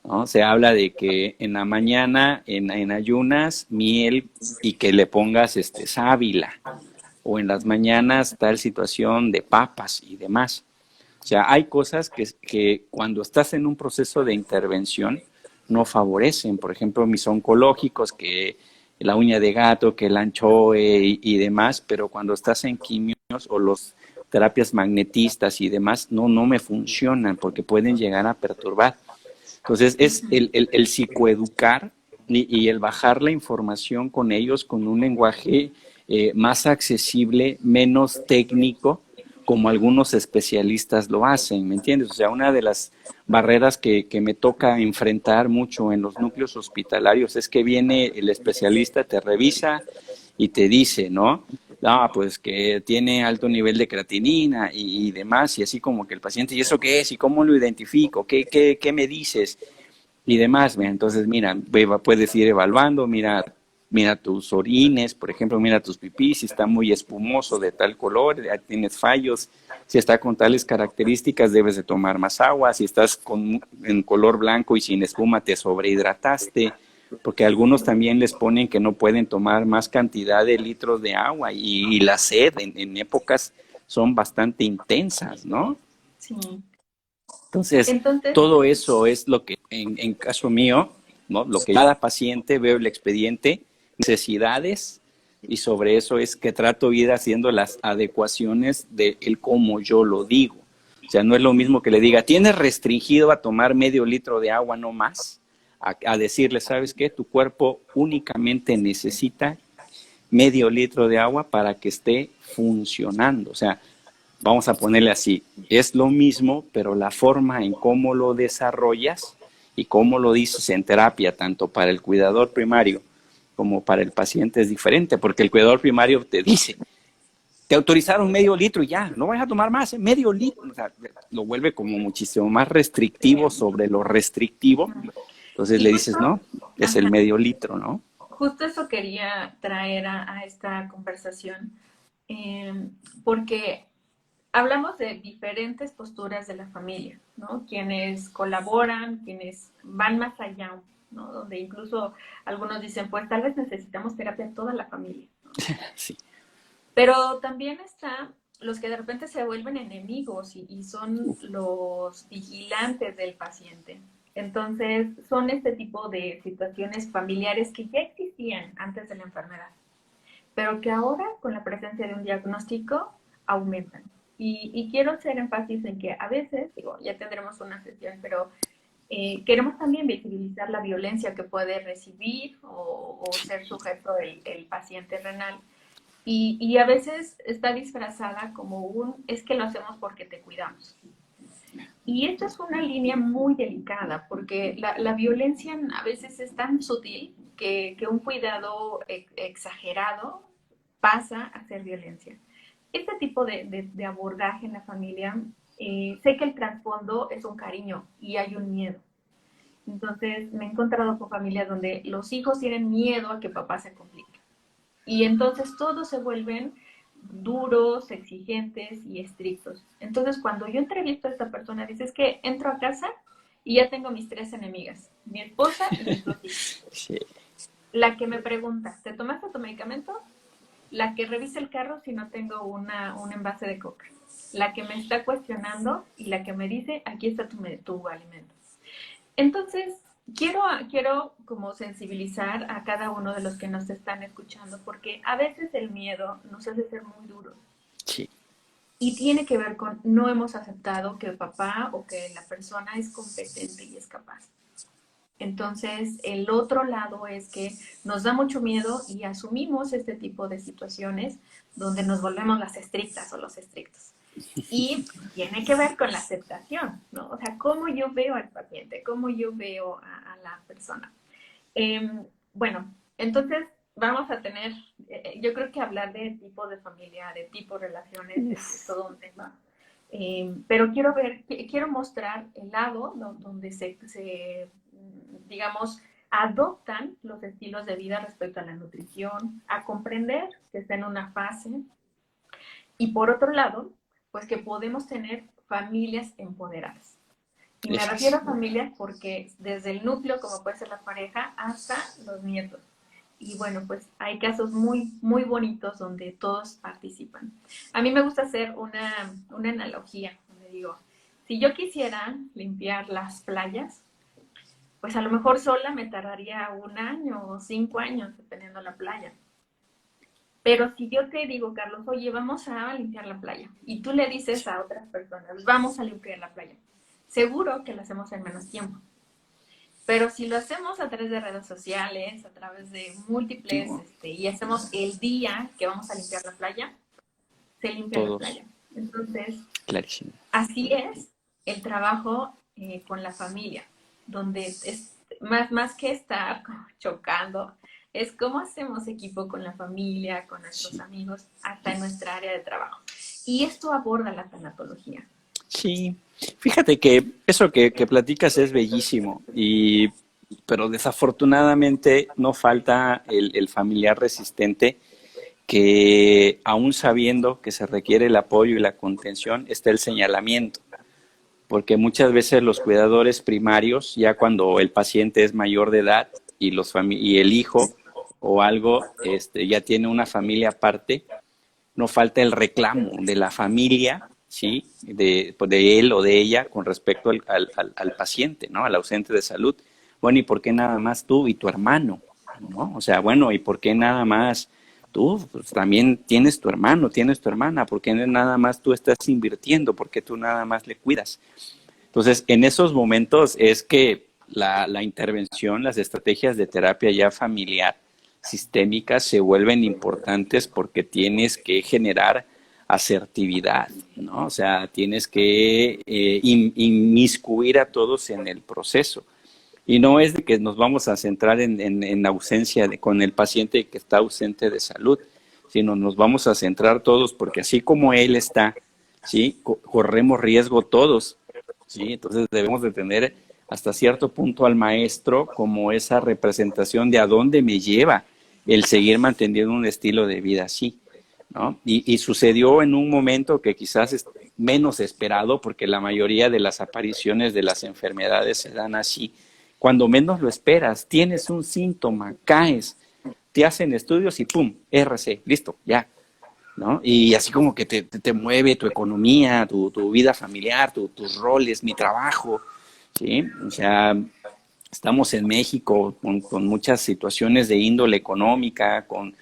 ¿no? Se habla de que en la mañana, en ayunas, miel y que le pongas sábila, o en las mañanas tal situación de papas y demás. O sea, hay cosas que cuando estás en un proceso de intervención no favorecen. Por ejemplo, mis oncológicos, que la uña de gato, que el anchoe y demás, pero cuando estás en quimios o los terapias magnetistas y demás, no me funcionan porque pueden llegar a perturbar. Entonces, es el psicoeducar y el bajar la información con ellos con un lenguaje más accesible, menos técnico, como algunos especialistas lo hacen, ¿me entiendes? O sea, una de las barreras que me toca enfrentar mucho en los núcleos hospitalarios es que viene el especialista, te revisa y te dice, ¿no? Ah, pues que tiene alto nivel de creatinina y demás, y así como que el paciente, ¿y eso qué es? ¿Y cómo lo identifico? ¿Qué me dices? Y demás, ¿ve? Entonces, mira, puedes ir evaluando, mira tus orines, por ejemplo, mira tus pipí, si está muy espumoso de tal color, tienes fallos, si está con tales características debes de tomar más agua, si estás en color blanco y sin espuma te sobrehidrataste, porque algunos también les ponen que no pueden tomar más cantidad de litros de agua y la sed en épocas son bastante intensas, ¿no? Sí. Entonces, Entonces, todo eso es lo que, en caso mío, ¿no? Lo que cada paciente veo el expediente, necesidades, y sobre eso es que trato de ir haciendo las adecuaciones de el cómo yo lo digo. O sea, no es lo mismo que le diga, tienes restringido a tomar medio litro de agua no más, a decirle, ¿sabes qué? Tu cuerpo únicamente necesita medio litro de agua para que esté funcionando. O sea, vamos a ponerle así, es lo mismo, pero la forma en cómo lo desarrollas y cómo lo dices en terapia, tanto para el cuidador primario como para el paciente es diferente, porque el cuidador primario te dice, te autorizaron medio litro y ya, no vas a tomar más, medio litro, o sea, lo vuelve como muchísimo más restrictivo sobre lo restrictivo, entonces y le dices, justo, no, es el ajá, medio litro, ¿no? justo eso quería traer a esta conversación, eh, porque hablamos de diferentes posturas de la familia, ¿no? Quienes colaboran, quienes van más allá, ¿no? Donde incluso algunos dicen, pues tal vez necesitamos terapia en toda la familia. Sí. Pero también están los que de repente se vuelven enemigos y son los vigilantes del paciente. Entonces, son este tipo de situaciones familiares que ya existían antes de la enfermedad, pero que ahora, con la presencia de un diagnóstico, aumentan. Y quiero hacer énfasis en que a veces, digo, ya tendremos una sesión, pero queremos también visibilizar la violencia que puede recibir o ser sujeto el paciente renal. Y a veces está disfrazada como es que lo hacemos porque te cuidamos. Y esto es una línea muy delicada, porque la violencia a veces es tan sutil que un cuidado exagerado pasa a ser violencia. Este tipo de abordaje en la familia, sé que el trasfondo es un cariño y hay un miedo. Entonces me he encontrado con familias donde los hijos tienen miedo a que papá se complique. Y entonces todos se vuelven duros, exigentes y estrictos. Entonces, cuando yo entrevisto a esta persona, dice, es que entro a casa y ya tengo mis tres enemigas, mi esposa y mis dos hijos. Sí. La que me pregunta, ¿te tomaste tu medicamento? La que revisa el carro si no tengo un envase de coca. La que me está cuestionando y la que me dice, aquí está tu alimento. Entonces, quiero como sensibilizar a cada uno de los que nos están escuchando, porque a veces el miedo nos hace ser muy duros. Sí. Y tiene que ver con no hemos aceptado que el papá o que la persona es competente y es capaz. Entonces, el otro lado es que nos da mucho miedo y asumimos este tipo de situaciones donde nos volvemos las estrictas o los estrictos. Y tiene que ver con la aceptación, ¿no? O sea, cómo yo veo al paciente, cómo yo veo a la persona. Eh, bueno, entonces vamos a tener, yo creo que hablar de tipo de familia, de tipo de relaciones es todo un tema. Pero quiero mostrar el lado donde digamos, adoptan los estilos de vida respecto a la nutrición, a comprender que está en una fase, y por otro lado, pues que podemos tener familias empoderadas. Y me Eso refiero es. a familias porque desde el núcleo, como puede ser la pareja, hasta los nietos. Y bueno, pues hay casos muy, muy bonitos donde todos participan. A mí me gusta hacer una analogía, donde digo, si yo quisiera limpiar las playas, pues a lo mejor sola me tardaría 1 año o 5 años, dependiendo de la playa. Pero si yo te digo, Carlos, oye, vamos a limpiar la playa, y tú le dices a otras personas, vamos a limpiar la playa, seguro que lo hacemos en menos tiempo. Pero si lo hacemos a través de redes sociales, a través de múltiples, y hacemos el día que vamos a limpiar la playa, se limpia la Todos, playa. Entonces, clarísimo. así es el trabajo con la familia, donde es más que estar chocando, es cómo hacemos equipo con la familia, con nuestros Sí. amigos, hasta en nuestra área de trabajo. Y esto aborda la tanatología. Sí, fíjate que eso que platicas es bellísimo, pero desafortunadamente no falta el familiar resistente que aún sabiendo que se requiere el apoyo y la contención, está el señalamiento, porque muchas veces los cuidadores primarios, ya cuando el paciente es mayor de edad y el hijo o algo ya tiene una familia aparte, no falta el reclamo de la familia, ¿sí? De él o de ella con respecto al paciente, ¿no? Al ausente de salud. Bueno, ¿y por qué nada más tú y tu hermano? ¿No? O sea, bueno, ¿y por qué nada más tú? Pues también tienes tu hermano, tienes tu hermana, ¿por qué nada más tú estás invirtiendo? ¿Por qué tú nada más le cuidas? Entonces, en esos momentos es que la intervención, las estrategias de terapia ya familiar, sistémicas, se vuelven importantes porque tienes que generar asertividad, ¿no? O sea, tienes que inmiscuir a todos en el proceso. Y no es de que nos vamos a centrar en ausencia con el paciente que está ausente de salud, sino nos vamos a centrar todos porque así como él está, ¿sí? Corremos riesgo todos, ¿sí? Entonces debemos de tener hasta cierto punto al maestro como esa representación de a dónde me lleva el seguir manteniendo un estilo de vida así, ¿no? Y sucedió en un momento que quizás es menos esperado, porque la mayoría de las apariciones de las enfermedades se dan así. Cuando menos lo esperas, tienes un síntoma, caes, te hacen estudios y ¡pum! RC, listo, ya, ¿no? Y así como que te mueve tu economía, tu vida familiar, tus roles, mi trabajo, ¿sí? O sea, estamos en México con muchas situaciones de índole económica, con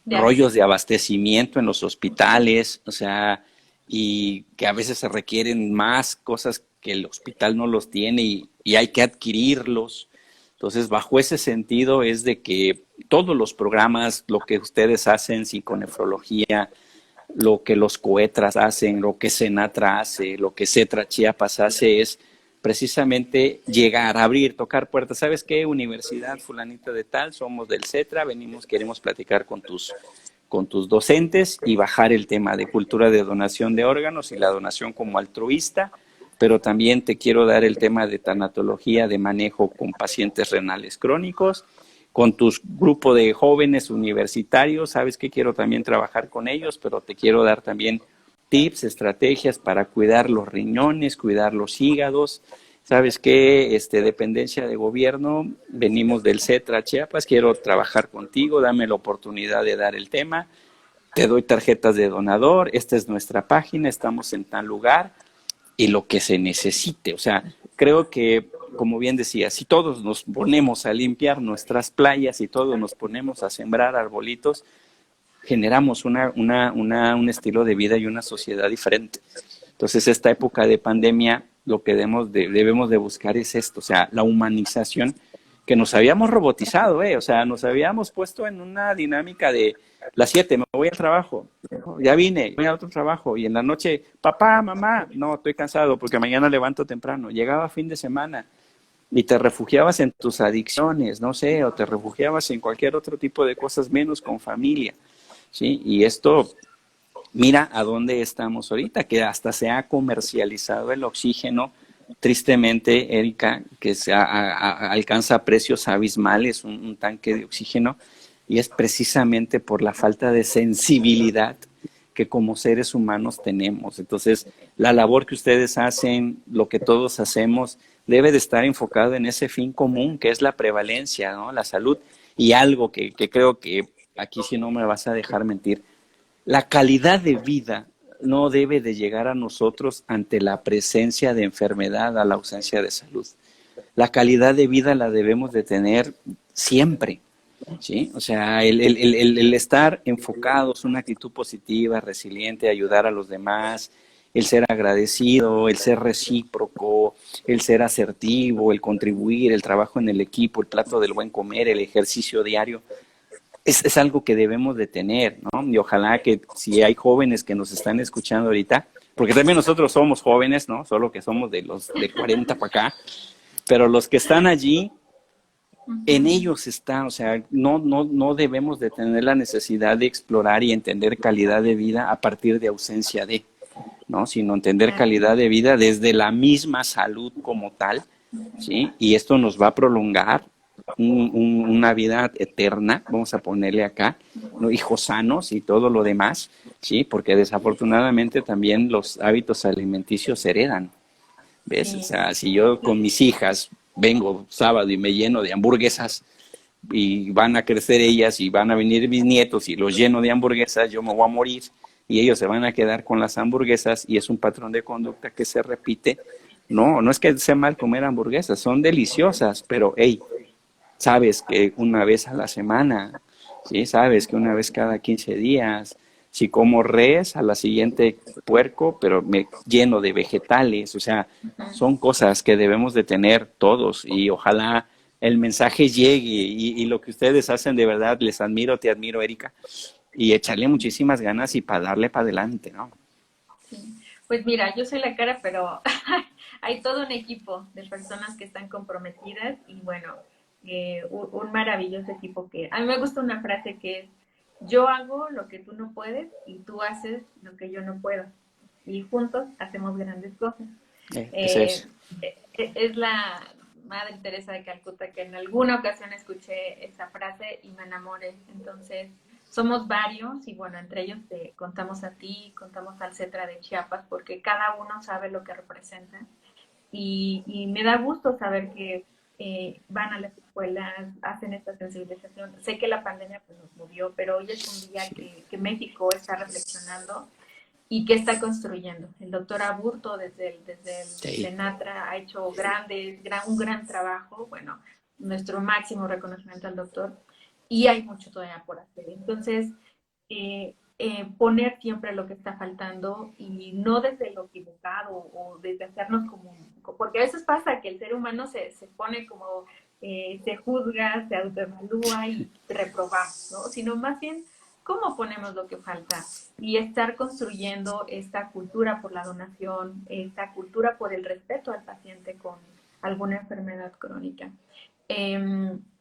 De rollos acceso. de abastecimiento en los hospitales, o sea, y que a veces se requieren más cosas que el hospital no los tiene y hay que adquirirlos. Entonces, bajo ese sentido es de que todos los programas, lo que ustedes hacen, psiconefrología, lo que los Coetras hacen, lo que Senatra hace, lo que Cetra Chiapas hace es precisamente llegar, abrir, tocar puertas. ¿Sabes qué? Universidad fulanita de tal, somos del Cetra, venimos, queremos platicar con tus docentes y bajar el tema de cultura de donación de órganos y la donación como altruista, pero también te quiero dar el tema de tanatología de manejo con pacientes renales crónicos, con tu grupo de jóvenes universitarios, sabes que quiero también trabajar con ellos, pero te quiero dar también tips, estrategias para cuidar los riñones, cuidar los hígados. ¿Sabes qué? Dependencia de gobierno, venimos del CETRA Chiapas, quiero trabajar contigo, dame la oportunidad de dar el tema, te doy tarjetas de donador, esta es nuestra página, estamos en tal lugar y lo que se necesite. O sea, creo que, como bien decía, si todos nos ponemos a limpiar nuestras playas y todos nos ponemos a sembrar arbolitos, generamos un estilo de vida y una sociedad diferente. Entonces, esta época de pandemia, lo que debemos de buscar es esto, o sea, la humanización, que nos habíamos robotizado, o sea, nos habíamos puesto en una dinámica de las 7, me voy al trabajo, ya vine, voy a otro trabajo, y en la noche, papá, mamá, no, estoy cansado porque mañana levanto temprano. Llegaba fin de semana y te refugiabas en tus adicciones, no sé, o te refugiabas en cualquier otro tipo de cosas menos con familia, ¿sí? Y esto, mira a dónde estamos ahorita, que hasta se ha comercializado el oxígeno, tristemente, Erika, que alcanza precios abismales, un tanque de oxígeno, y es precisamente por la falta de sensibilidad que como seres humanos tenemos. Entonces, la labor que ustedes hacen, lo que todos hacemos, debe de estar enfocado en ese fin común, que es la prevalencia, ¿no? La salud, y algo que creo que aquí sí no me vas a dejar mentir, la calidad de vida no debe de llegar a nosotros ante la presencia de enfermedad, a la ausencia de salud. La calidad de vida la debemos de tener siempre. ¿sí? O sea, el estar enfocados, una actitud positiva, resiliente, ayudar a los demás, el ser agradecido, el ser recíproco, el ser asertivo, el contribuir, el trabajo en el equipo, el plato del buen comer, el ejercicio diario, es algo que debemos de tener, ¿no? Y ojalá que si hay jóvenes que nos están escuchando ahorita, porque también nosotros somos jóvenes, ¿no? Solo que somos de los de 40 para acá, pero los que están allí, en Ujú. ellos está, o sea, no debemos de tener la necesidad de explorar y entender calidad de vida a partir de ausencia de, ¿no? Sino entender Claro. calidad de vida desde la misma salud como tal, ¿sí? Y esto nos va a prolongar una vida eterna, vamos a ponerle acá, ¿no? Hijos sanos y todo lo demás, ¿sí? Porque desafortunadamente también los hábitos alimenticios se heredan, ¿ves? O Sí, sea, si yo con mis hijas vengo sábado y me lleno de hamburguesas y van a crecer ellas y van a venir mis nietos y los lleno de hamburguesas, yo me voy a morir y ellos se van a quedar con las hamburguesas y es un patrón de conducta que se repite. No, no es que sea mal comer hamburguesas, son deliciosas, pero hey, sabes que una vez a la semana, ¿sí? Sabes que una vez cada 15 días, si como res, a la siguiente puerco, pero me lleno de vegetales, o sea, son cosas que debemos de tener todos y ojalá el mensaje llegue y lo que ustedes hacen de verdad, les admiro, te admiro, Erika, y echarle muchísimas ganas y para darle para adelante, ¿no? sí. Pues mira, yo soy la cara, pero hay todo un equipo de personas que están comprometidas y bueno, un maravilloso equipo que... A mí me gusta una frase que es, yo hago lo que tú no puedes y tú haces lo que yo no puedo. Y juntos hacemos grandes cosas. Ese Eh, es. es la Madre Teresa de Calcuta que en alguna ocasión escuché esa frase y me enamoré. Entonces, somos varios y bueno, entre ellos te contamos a ti, contamos al CETRA de Chiapas, porque cada uno sabe lo que representa. Y me da gusto saber que van a las escuelas, hacen esta sensibilización. Sé que la pandemia pues, nos movió, pero hoy es un día Sí. que México está reflexionando y que está construyendo. El doctor Aburto desde el Sí. Senatra ha hecho un gran trabajo, bueno, nuestro máximo reconocimiento al doctor, y hay mucho todavía por hacer. Entonces, poner siempre lo que está faltando y no desde lo equivocado o desde hacernos como, porque a veces pasa que el ser humano se pone como, se juzga, se autoevalúa y reprobamos, ¿no? Sino más bien, ¿cómo ponemos lo que falta? Y estar construyendo esta cultura por la donación, esta cultura por el respeto al paciente con alguna enfermedad crónica.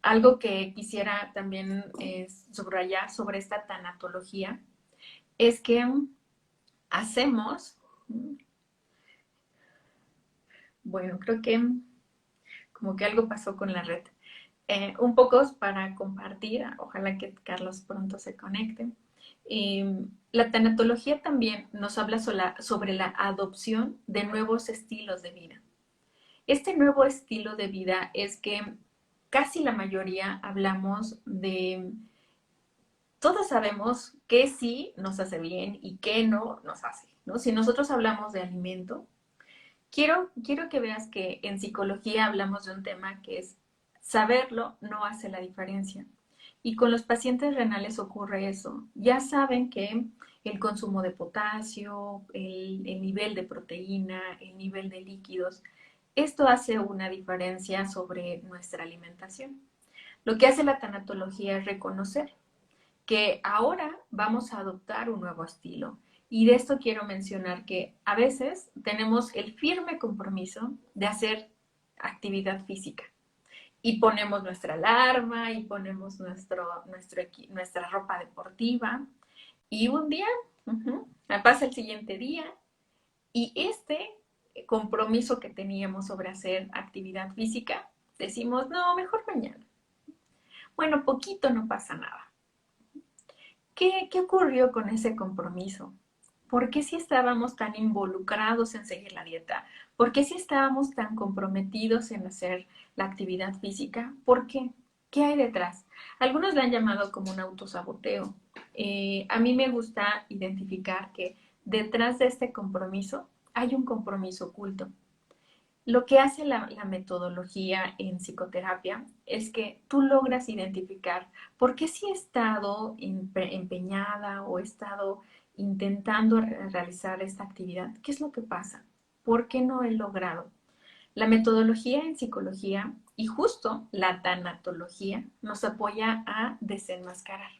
Algo que quisiera también subrayar sobre esta tanatología es que hacemos, bueno, creo que como que algo pasó con la red. Un poco para compartir, ojalá que Carlos pronto se conecte. La tanatología también nos habla sobre la adopción de nuevos estilos de vida. Este nuevo estilo de vida es que casi la mayoría hablamos de, todos sabemos qué sí nos hace bien y qué no nos hace, ¿no? Si nosotros hablamos de alimento, quiero que veas que en psicología hablamos de un tema que es saberlo no hace la diferencia. Y con los pacientes renales ocurre eso. Ya saben que el consumo de potasio, el nivel de proteína, el nivel de líquidos, esto hace una diferencia sobre nuestra alimentación. Lo que hace la tanatología es reconocer que ahora vamos a adoptar un nuevo estilo. Y de esto quiero mencionar que a veces tenemos el firme compromiso de hacer actividad física y ponemos nuestra alarma y ponemos nuestra ropa deportiva y un día pasa el siguiente día y este compromiso que teníamos sobre hacer actividad física, decimos, no, mejor mañana. Bueno, poquito no pasa nada. ¿Qué ocurrió con ese compromiso? ¿Por qué si estábamos tan involucrados en seguir la dieta? ¿Por qué si estábamos tan comprometidos en hacer la actividad física? ¿Por qué? ¿Qué hay detrás? Algunos le han llamado como un autosaboteo. A mí me gusta identificar que detrás de este compromiso hay un compromiso oculto. Lo que hace la metodología en psicoterapia es que tú logras identificar por qué si he estado empeñada o he estado intentando realizar esta actividad, ¿qué es lo que pasa? ¿Por qué no he logrado? La metodología en psicología y justo la tanatología nos apoya a desenmascarar.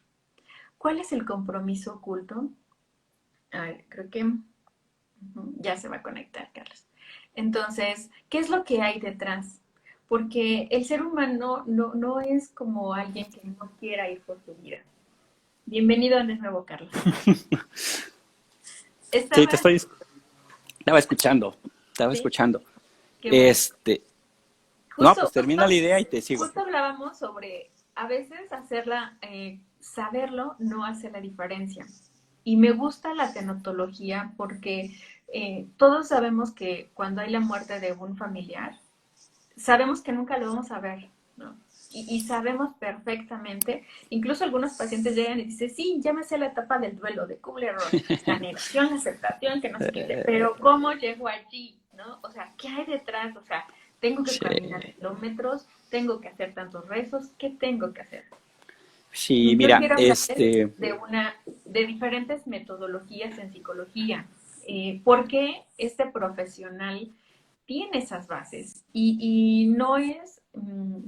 ¿Cuál es el compromiso oculto? A ver, creo que ya se va a conectar, Carlos. Entonces, ¿qué es lo que hay detrás? Porque el ser humano no es como alguien que no quiera ir por su vida. Bienvenido de nuevo, Carlos. Sí, Estaba, estaba escuchando, estaba sí, escuchando. qué bueno. Este, no, Justo, pues termina la idea y te sigo. justo hablábamos sobre a veces hacerla, saberlo no hace la diferencia. Y me gusta la tenotología porque todos sabemos que cuando hay la muerte de un familiar, sabemos que nunca lo vamos a ver, ¿no? Y sabemos perfectamente, incluso algunos pacientes llegan y dicen, sí, ya me sé la etapa del duelo de Kubler-Ross, la negación, la aceptación, que no se quite, pero ¿cómo llego allí? ¿No? O sea, ¿qué hay detrás? O sea, tengo que Sí, caminar kilómetros, tengo que hacer tantos rezos, ¿qué tengo que hacer? sí, Y yo mira, quiero hablarles de diferentes metodologías en psicología. ¿Por qué este profesional tiene esas bases? Y no es,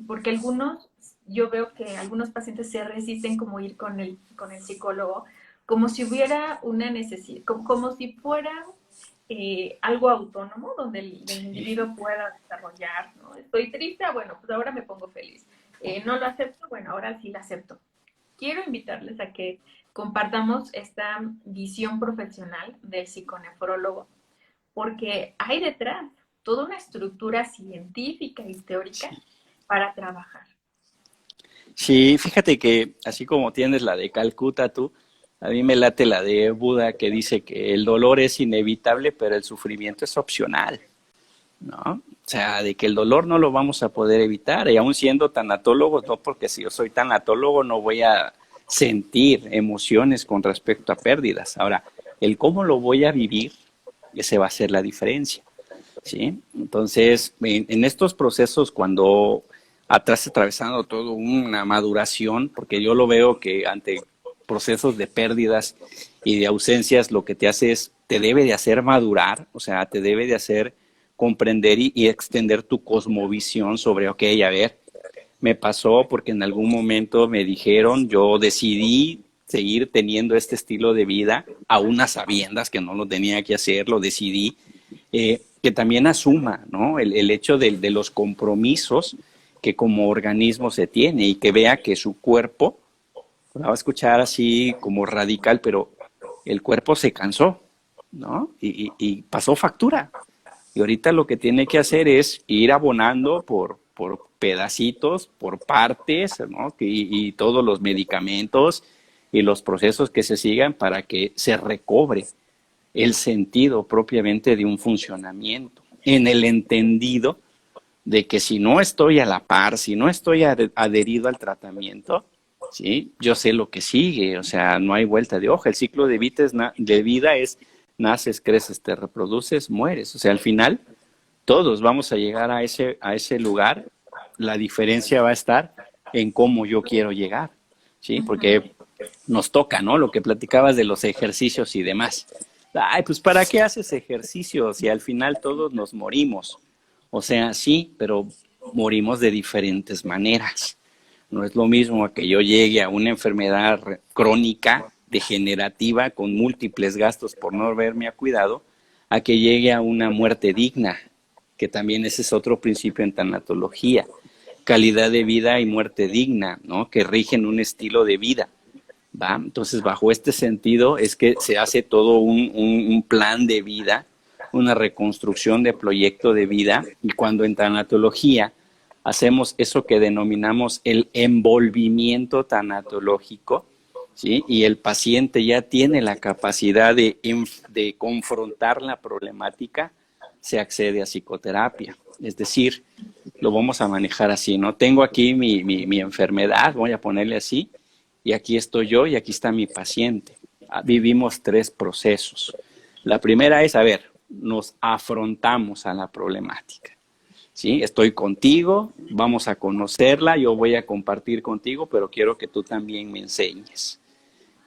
porque algunos, yo veo que algunos pacientes se resisten como ir con el psicólogo, como si hubiera una necesidad, como si fuera algo autónomo donde el sí, individuo pueda desarrollar, ¿no? Estoy triste, bueno, pues ahora me pongo feliz. No lo acepto, bueno, ahora sí lo acepto. Quiero invitarles a que compartamos esta visión profesional del psiconefrólogo, porque hay detrás toda una estructura científica y teórica sí. para trabajar. Sí, fíjate que así como tienes la de Calcuta tú, a mí me late la de Buda que dice que el dolor es inevitable, pero el sufrimiento es opcional, ¿no? O sea, de que el dolor no lo vamos a poder evitar, y aún siendo tanatólogos, no porque si yo soy tanatólogo no voy a sentir emociones con respecto a pérdidas. Ahora, el cómo lo voy a vivir, ese va a ser la diferencia, ¿sí? Entonces, en estos procesos, cuando estás atravesando todo una maduración, porque yo lo veo que ante procesos de pérdidas y de ausencias, lo que te hace es, te debe de hacer madurar, o sea, te debe de hacer comprender y extender tu cosmovisión sobre, ok, a ver, me pasó porque en algún momento me dijeron, yo decidí seguir teniendo este estilo de vida, a unas sabiendas que no lo tenía que hacer, lo decidí, que también asuma, ¿no? El hecho de los compromisos que como organismo se tiene y que vea que su cuerpo, la va a escuchar así como radical, pero el cuerpo se cansó, ¿no? Y pasó factura. Y ahorita lo que tiene que hacer es ir abonando por pedacitos, por partes, ¿no? Y todos los medicamentos y los procesos que se sigan para que se recobre el sentido propiamente de un funcionamiento, en el entendido de que si no estoy a la par, si no estoy adherido al tratamiento, ¿sí? Yo sé lo que sigue, o sea, no hay vuelta de hoja. El ciclo de vida es naces, creces, te reproduces, mueres. O sea, al final todos vamos a llegar a ese lugar. La diferencia va a estar en cómo yo quiero llegar, ¿sí? Ujú. Porque nos toca, ¿no? Lo que platicabas de los ejercicios y demás. Ay, pues ¿para qué haces ejercicio si al final todos nos morimos? O sea, sí, pero morimos de diferentes maneras. No es lo mismo que yo llegue a una enfermedad crónica, degenerativa, con múltiples gastos por no haberme cuidado, a que llegue a una muerte digna, que también ese es otro principio en tanatología. Calidad de vida y muerte digna, ¿no? Que rigen un estilo de vida. ¿Va? Entonces, bajo este sentido es que se hace todo un plan de vida, una reconstrucción de proyecto de vida, y cuando en tanatología hacemos eso que denominamos el envolvimiento tanatológico, ¿sí? Y el paciente ya tiene la capacidad de confrontar la problemática, se accede a psicoterapia. Es decir, lo vamos a manejar así, ¿no? Tengo aquí mi enfermedad, voy a ponerle así, y aquí estoy yo y aquí está mi paciente. Vivimos tres procesos. La primera es, a ver, nos afrontamos a la problemática. ¿sí? Estoy contigo, vamos a conocerla, yo voy a compartir contigo, pero quiero que tú también me enseñes.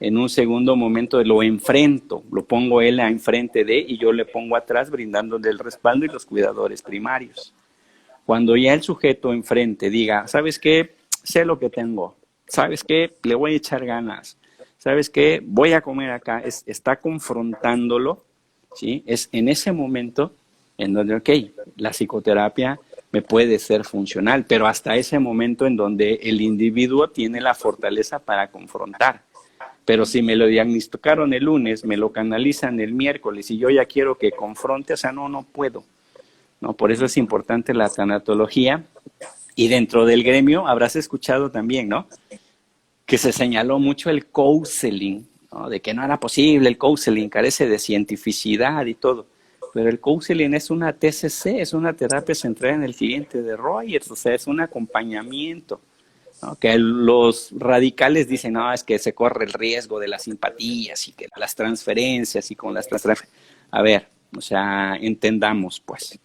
En un segundo momento lo enfrento, lo pongo él enfrente de y yo le pongo atrás brindándole el respaldo y los cuidadores primarios. Cuando ya el sujeto enfrente diga, ¿sabes qué? Sé lo que tengo, ¿sabes qué? Le voy a echar ganas, ¿sabes qué? Voy a comer acá, está confrontándolo, ¿sí? Es en ese momento en donde, ok, la psicoterapia me puede ser funcional, pero hasta ese momento en donde el individuo tiene la fortaleza para confrontar. Pero si me lo diagnosticaron el lunes, me lo canalizan el miércoles y yo ya quiero que confronte, o sea, no puedo, ¿no? Por eso es importante la tanatología. Y dentro del gremio habrás escuchado también, ¿no? Que se señaló mucho el counseling, ¿no? De que no era posible, el counseling carece de cientificidad y todo. Pero el counseling es una TCC, es una terapia centrada en el cliente de Rogers, o sea, es un acompañamiento, ¿no? Que los radicales dicen, no, es que se corre el riesgo de las simpatías y que las transferencias y con las transferencias. A ver, o sea, entendamos, pues,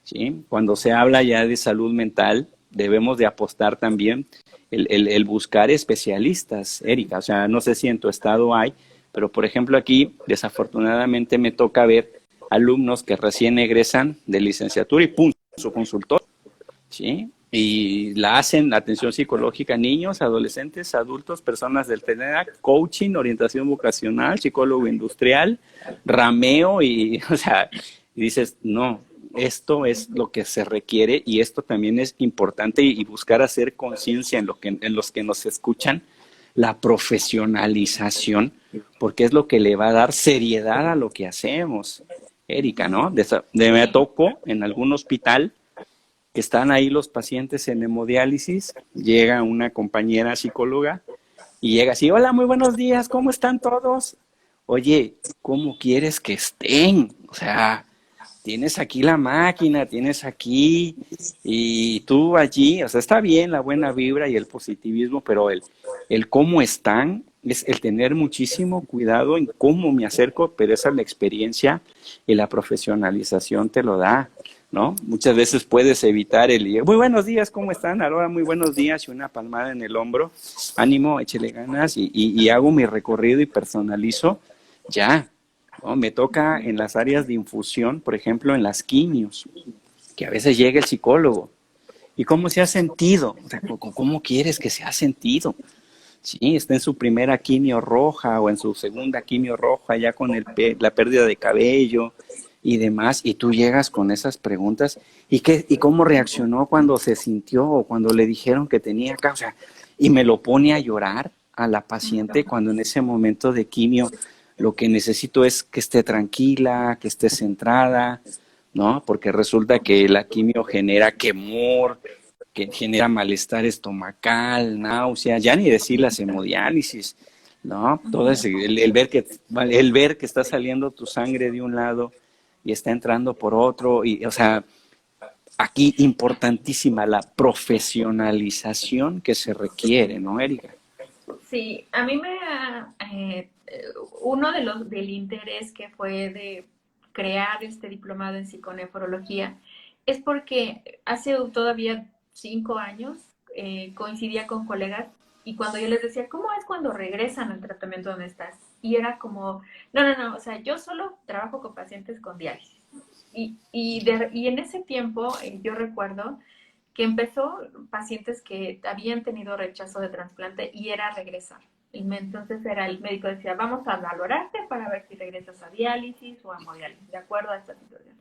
¿sí? Cuando se habla ya de salud mental, debemos de apostar también el buscar especialistas, Erika. O sea, no sé si en tu estado hay, pero por ejemplo aquí, desafortunadamente me toca ver alumnos que recién egresan de licenciatura y pum, su consultor, ¿sí? Y la hacen atención psicológica a niños, adolescentes, adultos, personas del TENEAC, coaching, orientación vocacional, psicólogo industrial, rameo y, o sea, y dices, no, esto es lo que se requiere y esto también es importante y buscar hacer conciencia en los que nos escuchan, la profesionalización, porque es lo que le va a dar seriedad a lo que hacemos, Erika, ¿no? De me tocó en algún hospital que están ahí los pacientes en hemodiálisis, llega una compañera psicóloga y llega así, hola, muy buenos días, ¿cómo están todos? Oye, ¿cómo quieres que estén? O sea, tienes aquí la máquina, tienes aquí y tú allí, o sea, está bien la buena vibra y el positivismo, pero el cómo están es el tener muchísimo cuidado en cómo me acerco, pero esa es la experiencia y la profesionalización te lo da, ¿no? Muchas veces puedes evitar muy buenos días, ¿cómo están? Ahora muy buenos días y una palmada en el hombro, ánimo, échele ganas y hago mi recorrido y personalizo, ya, ¿no? Me toca en las áreas de infusión, por ejemplo, en las quimios, que a veces llega el psicólogo. ¿Y cómo se ha sentido? O sea, ¿cómo quieres que se ha sentido? Sí, está en su primera quimio roja o en su segunda quimio roja, ya con la pérdida de cabello y demás, y tú llegas con esas preguntas, ¿y cómo reaccionó cuando se sintió o cuando le dijeron que tenía causa? Y me lo pone a llorar a la paciente cuando en ese momento de quimio lo que necesito es que esté tranquila, que esté centrada, ¿no? Porque resulta que la quimio genera quemor, que genera malestar estomacal, náuseas, ya ni decir las hemodiálisis, ¿no? Todo ese, el ver que está saliendo tu sangre de un lado y está entrando por otro, y, o sea, aquí importantísima la profesionalización que se requiere, ¿no, Erika? Sí, a mí uno de los del interés que fue de crear este diplomado en psiconefrología es porque hace todavía 5 años coincidía con colegas y cuando yo les decía, ¿cómo es cuando regresan al tratamiento donde estás? Y era como, no, o sea, yo solo trabajo con pacientes con diálisis. Y en ese tiempo yo recuerdo que empezó pacientes que habían tenido rechazo de trasplante y era regresar. Entonces era el médico decía, vamos a valorarte para ver si regresas a diálisis o a hemodiálisis, de acuerdo a esta situación.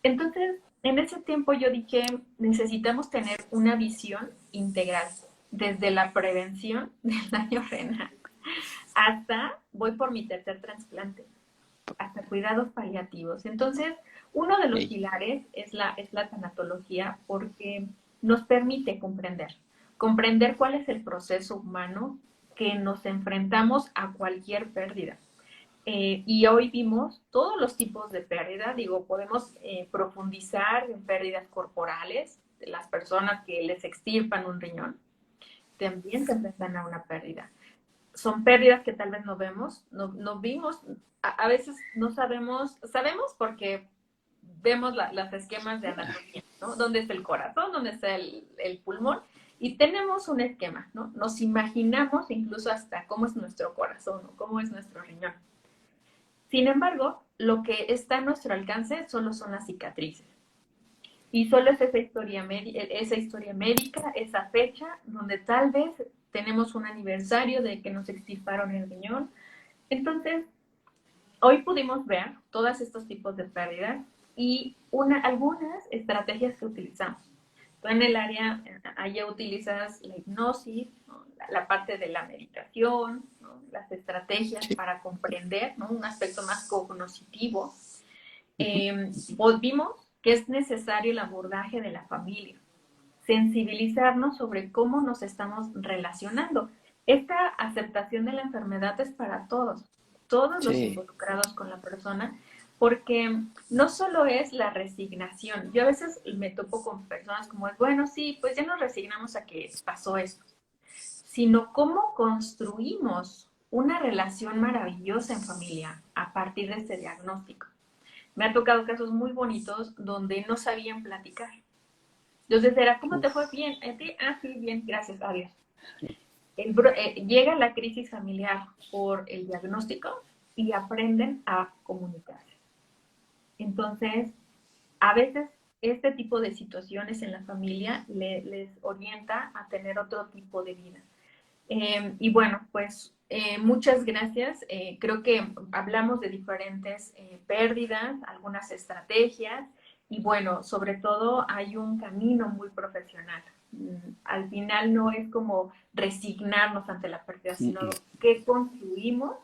Entonces, en ese tiempo yo dije, necesitamos tener una visión integral, desde la prevención del daño renal hasta voy por mi tercer trasplante, hasta cuidados paliativos. Entonces, uno de los Hey, pilares es la tanatología porque nos permite comprender cuál es el proceso humano que nos enfrentamos a cualquier pérdida. Y hoy vimos todos los tipos de pérdida, digo, podemos profundizar en pérdidas corporales, de las personas que les extirpan un riñón, también se enfrentan a una pérdida. Son pérdidas que tal vez no vemos, no vimos, veces no sabemos porque vemos los esquemas de anatomía, ¿no? ¿Dónde está el corazón? ¿Dónde está el pulmón? Y tenemos un esquema, ¿no? Nos imaginamos incluso hasta cómo es nuestro corazón o cómo es nuestro riñón. Sin embargo, lo que está a nuestro alcance solo son las cicatrices. Y solo es esa historia médica, esa fecha, donde tal vez tenemos un aniversario de que nos extirparon el riñón. Entonces, hoy pudimos ver todos estos tipos de pérdidas y algunas estrategias que utilizamos. Tú en el área, allá utilizas la hipnosis, ¿no? La parte de la meditación, ¿no? Las estrategias para comprender, ¿no? Un aspecto más cognitivo. Vimos que es necesario el abordaje de la familia, sensibilizarnos sobre cómo nos estamos relacionando. Esta aceptación de la enfermedad es para todos los involucrados con la persona, porque no solo es la resignación. Yo a veces me topo con personas como, bueno, sí, pues ya nos resignamos a que pasó esto, sino cómo construimos una relación maravillosa en familia a partir de este diagnóstico. Me ha tocado casos muy bonitos donde no sabían platicar. Entonces era, ¿cómo te fue? Bien. Ah, sí, bien, gracias, adiós. Llega la crisis familiar por el diagnóstico y aprenden a comunicarse. Entonces, a veces este tipo de situaciones en la familia les orienta a tener otro tipo de vida. Y bueno, pues muchas gracias. Creo que hablamos de diferentes pérdidas, algunas estrategias y bueno, sobre todo hay un camino muy profesional. Al final no es como resignarnos ante la pérdida, sino qué construimos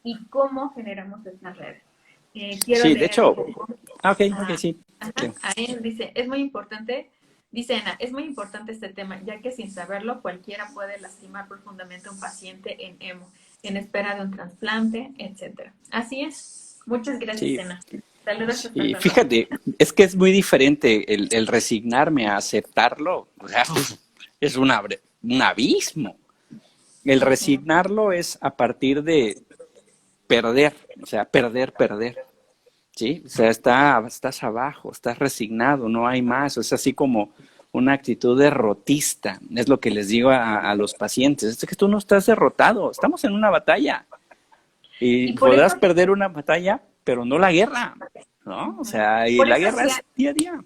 y cómo generamos estas redes. Quiero Sí, leer de hecho, un poco. sí. A él dice, es muy importante, dice Ana, es muy importante este tema, ya que sin saberlo cualquiera puede lastimar profundamente a un paciente en EMO, en espera de un trasplante, etcétera. Así es. Muchas gracias, Ana. Saludos a Y fíjate, es que es muy diferente el resignarme a aceptarlo, o sea, es un abismo. El resignarlo es a partir de perder, o sea, perder. ¿Sí? O sea, estás abajo, estás resignado, no hay más. Es así como una actitud derrotista. Es lo que les digo a los pacientes. Es que tú no estás derrotado, estamos en una batalla. Y podrás perder una batalla, pero no la guerra, ¿no? O sea, y la guerra es día a día.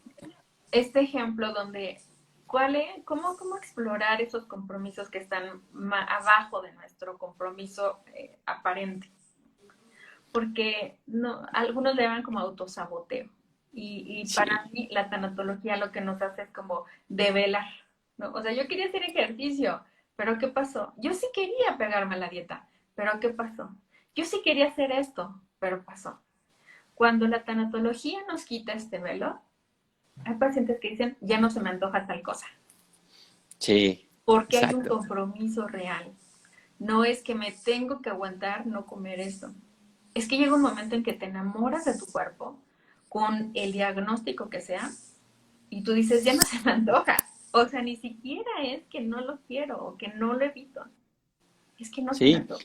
Este ejemplo donde, ¿cómo explorar esos compromisos que están abajo de nuestro compromiso aparente? Porque algunos le llaman como autosaboteo. Y para mí la tanatología lo que nos hace es como develar, ¿no? O sea, yo quería hacer ejercicio, pero ¿qué pasó? Yo sí quería pegarme a la dieta, pero ¿qué pasó? Yo sí quería hacer esto, pero pasó. Cuando la tanatología nos quita este velo, hay pacientes que dicen, ya no se me antoja tal cosa. Sí. Porque hay un compromiso real. No es que me tengo que aguantar no comer esto. Es que llega un momento en que te enamoras de tu cuerpo con el diagnóstico que sea y tú dices, ya no se me antoja. O sea, ni siquiera es que no lo quiero o que no lo evito. Es que no se me antoja.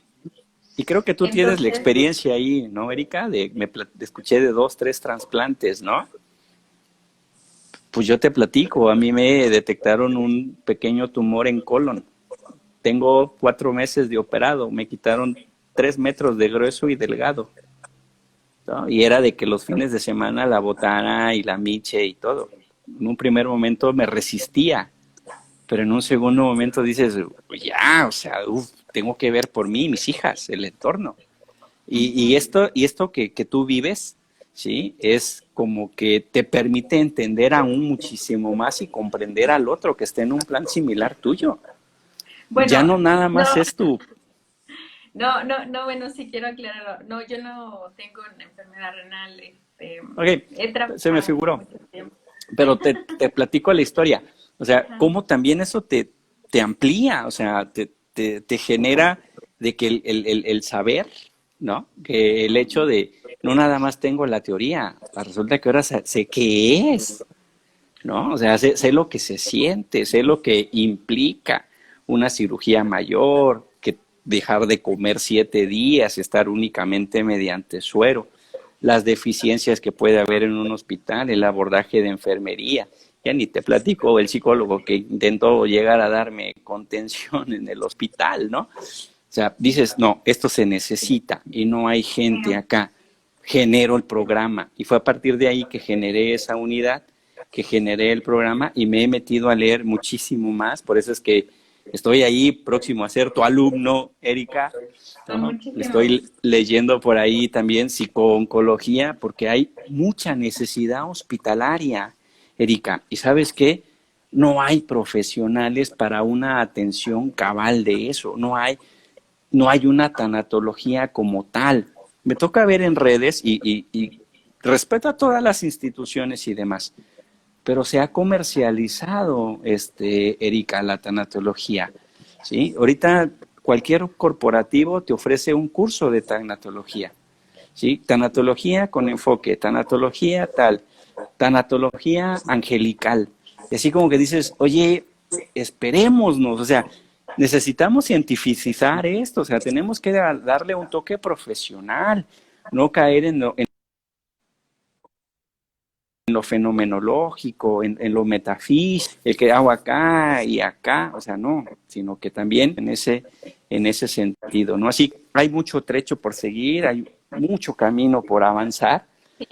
Y creo que tú tienes la experiencia ahí, ¿no, Erika? Escuché de 2, 3 trasplantes, ¿no? Pues yo te platico, a mí me detectaron un pequeño tumor en colon. Tengo 4 meses de operado, me quitaron 3 metros de grueso y delgado, ¿no? Y era de que los fines de semana la botana y la miche y todo. En un primer momento me resistía, pero en un segundo momento dices, ya, o sea, tengo que ver por mí, mis hijas, el entorno. Y esto que tú vives, ¿sí? Es como que te permite entender aún muchísimo más y comprender al otro que esté en un plan similar tuyo. Bueno, ya no nada más es tú. Bueno, sí quiero aclararlo. No, yo no tengo una enfermedad renal. Se me figuró. Pero te platico la historia. O sea, cómo también eso te amplía, o sea, te genera de que el saber, ¿no? Que el hecho de, no nada más tengo la teoría, resulta que ahora sé qué es, ¿no? O sea, sé lo que se siente, sé lo que implica una cirugía mayor, que dejar de comer 7 días, estar únicamente mediante suero, las deficiencias que puede haber en un hospital, el abordaje de enfermería, Ya ni te platico el psicólogo que intentó llegar a darme contención en el hospital, ¿no? O sea, dices, no, esto se necesita y no hay gente acá. Genero el programa y fue a partir de ahí que generé esa unidad, que generé el programa y me he metido a leer muchísimo más. Por eso es que estoy ahí próximo a ser tu alumno, Erika, ¿no? Estoy leyendo por ahí también psicooncología porque hay mucha necesidad hospitalaria, Erika. ¿Y sabes qué? No hay profesionales para una atención cabal de eso. No hay una tanatología como tal. Me toca ver en redes y respeto a todas las instituciones y demás, pero se ha comercializado, Erika, la tanatología, ¿sí? Ahorita cualquier corporativo te ofrece un curso de tanatología, ¿sí? Tanatología con enfoque, tanatología tal, tanatología angelical. Y así como que dices, oye, esperémonos, o sea, necesitamos cientificizar esto, o sea, tenemos que darle un toque profesional, no caer en lo fenomenológico, en lo metafísico, el que hago acá y acá, o sea, no, sino que también en ese sentido, ¿no? Así hay mucho trecho por seguir, hay mucho camino por avanzar,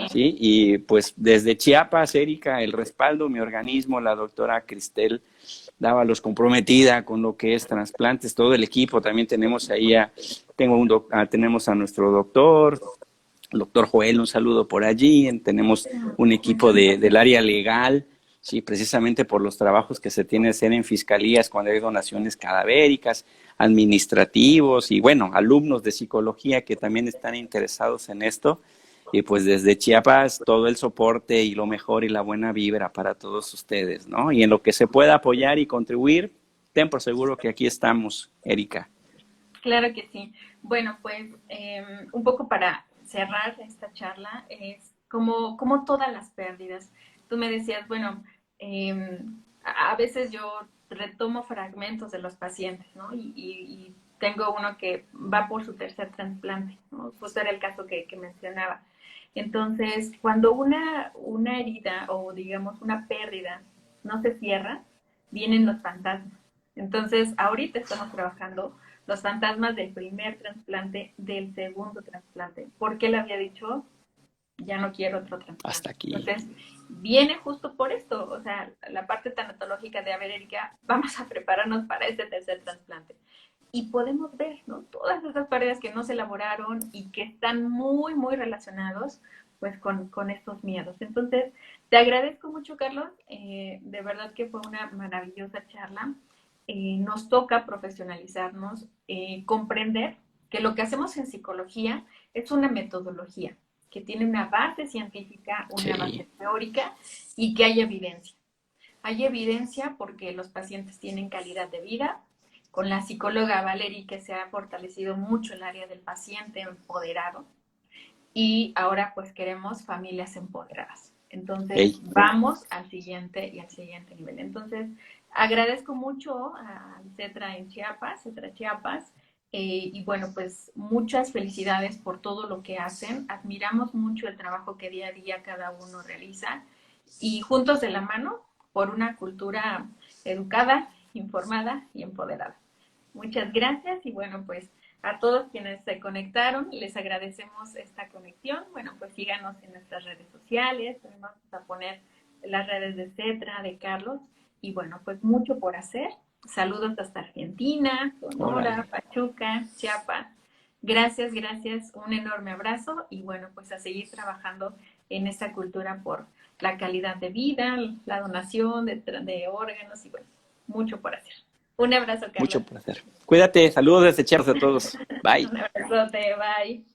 ¿sí? Y pues desde Chiapas, Erika, el respaldo, mi organismo, la doctora Cristel Dávalos, comprometida con lo que es trasplantes, todo el equipo, también tenemos ahí tenemos a nuestro doctor, el doctor Joel, un saludo por allí, tenemos un equipo del área legal, sí, precisamente por los trabajos que se tienen que hacer en fiscalías cuando hay donaciones cadavéricas, administrativos y bueno, alumnos de psicología que también están interesados en esto. Y pues desde Chiapas todo el soporte y lo mejor y la buena vibra para todos ustedes, ¿no? Y en lo que se pueda apoyar y contribuir, ten por seguro que aquí estamos, Erika. Claro que sí. Bueno, pues un poco para cerrar esta charla es como todas las pérdidas. Tú me decías, bueno, a veces yo retomo fragmentos de los pacientes, ¿no? Y tengo uno que va por su tercer trasplante, ¿no? Justo era el caso que mencionaba. Entonces, cuando una herida o digamos una pérdida no se cierra, vienen los fantasmas. Entonces, ahorita estamos trabajando los fantasmas del primer trasplante, del segundo trasplante. ¿Por qué le había dicho? Ya no quiero otro trasplante. Hasta aquí. Entonces, viene justo por esto, o sea, la parte tanatológica de, a ver, Erika, vamos a prepararnos para este tercer trasplante. Y podemos ver, ¿no? Todas esas pérdidas que no se elaboraron y que están muy, muy relacionados, pues, con estos miedos. Entonces, te agradezco mucho, Carlos. De verdad que fue una maravillosa charla. Nos toca profesionalizarnos, comprender que lo que hacemos en psicología es una metodología que tiene una base científica, una base teórica y que hay evidencia. Hay evidencia porque los pacientes tienen calidad de vida. Con la psicóloga Valerie, que se ha fortalecido mucho el área del paciente empoderado. Y ahora pues queremos familias empoderadas. Entonces vamos al siguiente y al siguiente nivel. Entonces agradezco mucho a Cetra en Chiapas, Cetra Chiapas. Y bueno, pues muchas felicidades por todo lo que hacen. Admiramos mucho el trabajo que día a día cada uno realiza. Y juntos de la mano por una cultura educada, informada y empoderada. Muchas gracias y bueno, pues a todos quienes se conectaron, les agradecemos esta conexión. Bueno, pues síganos en nuestras redes sociales, vamos a poner las redes de Cetra, de Carlos, y bueno, pues mucho por hacer. Saludos hasta Argentina, Sonora, Pachuca, Chiapas. Gracias, gracias, un enorme abrazo y bueno, pues a seguir trabajando en esta cultura por la calidad de vida, la donación de órganos y bueno, mucho por hacer. Un abrazo, Carlos. Mucho por hacer. Cuídate, saludos desde Chiapas a todos. Bye. Un abrazote, bye.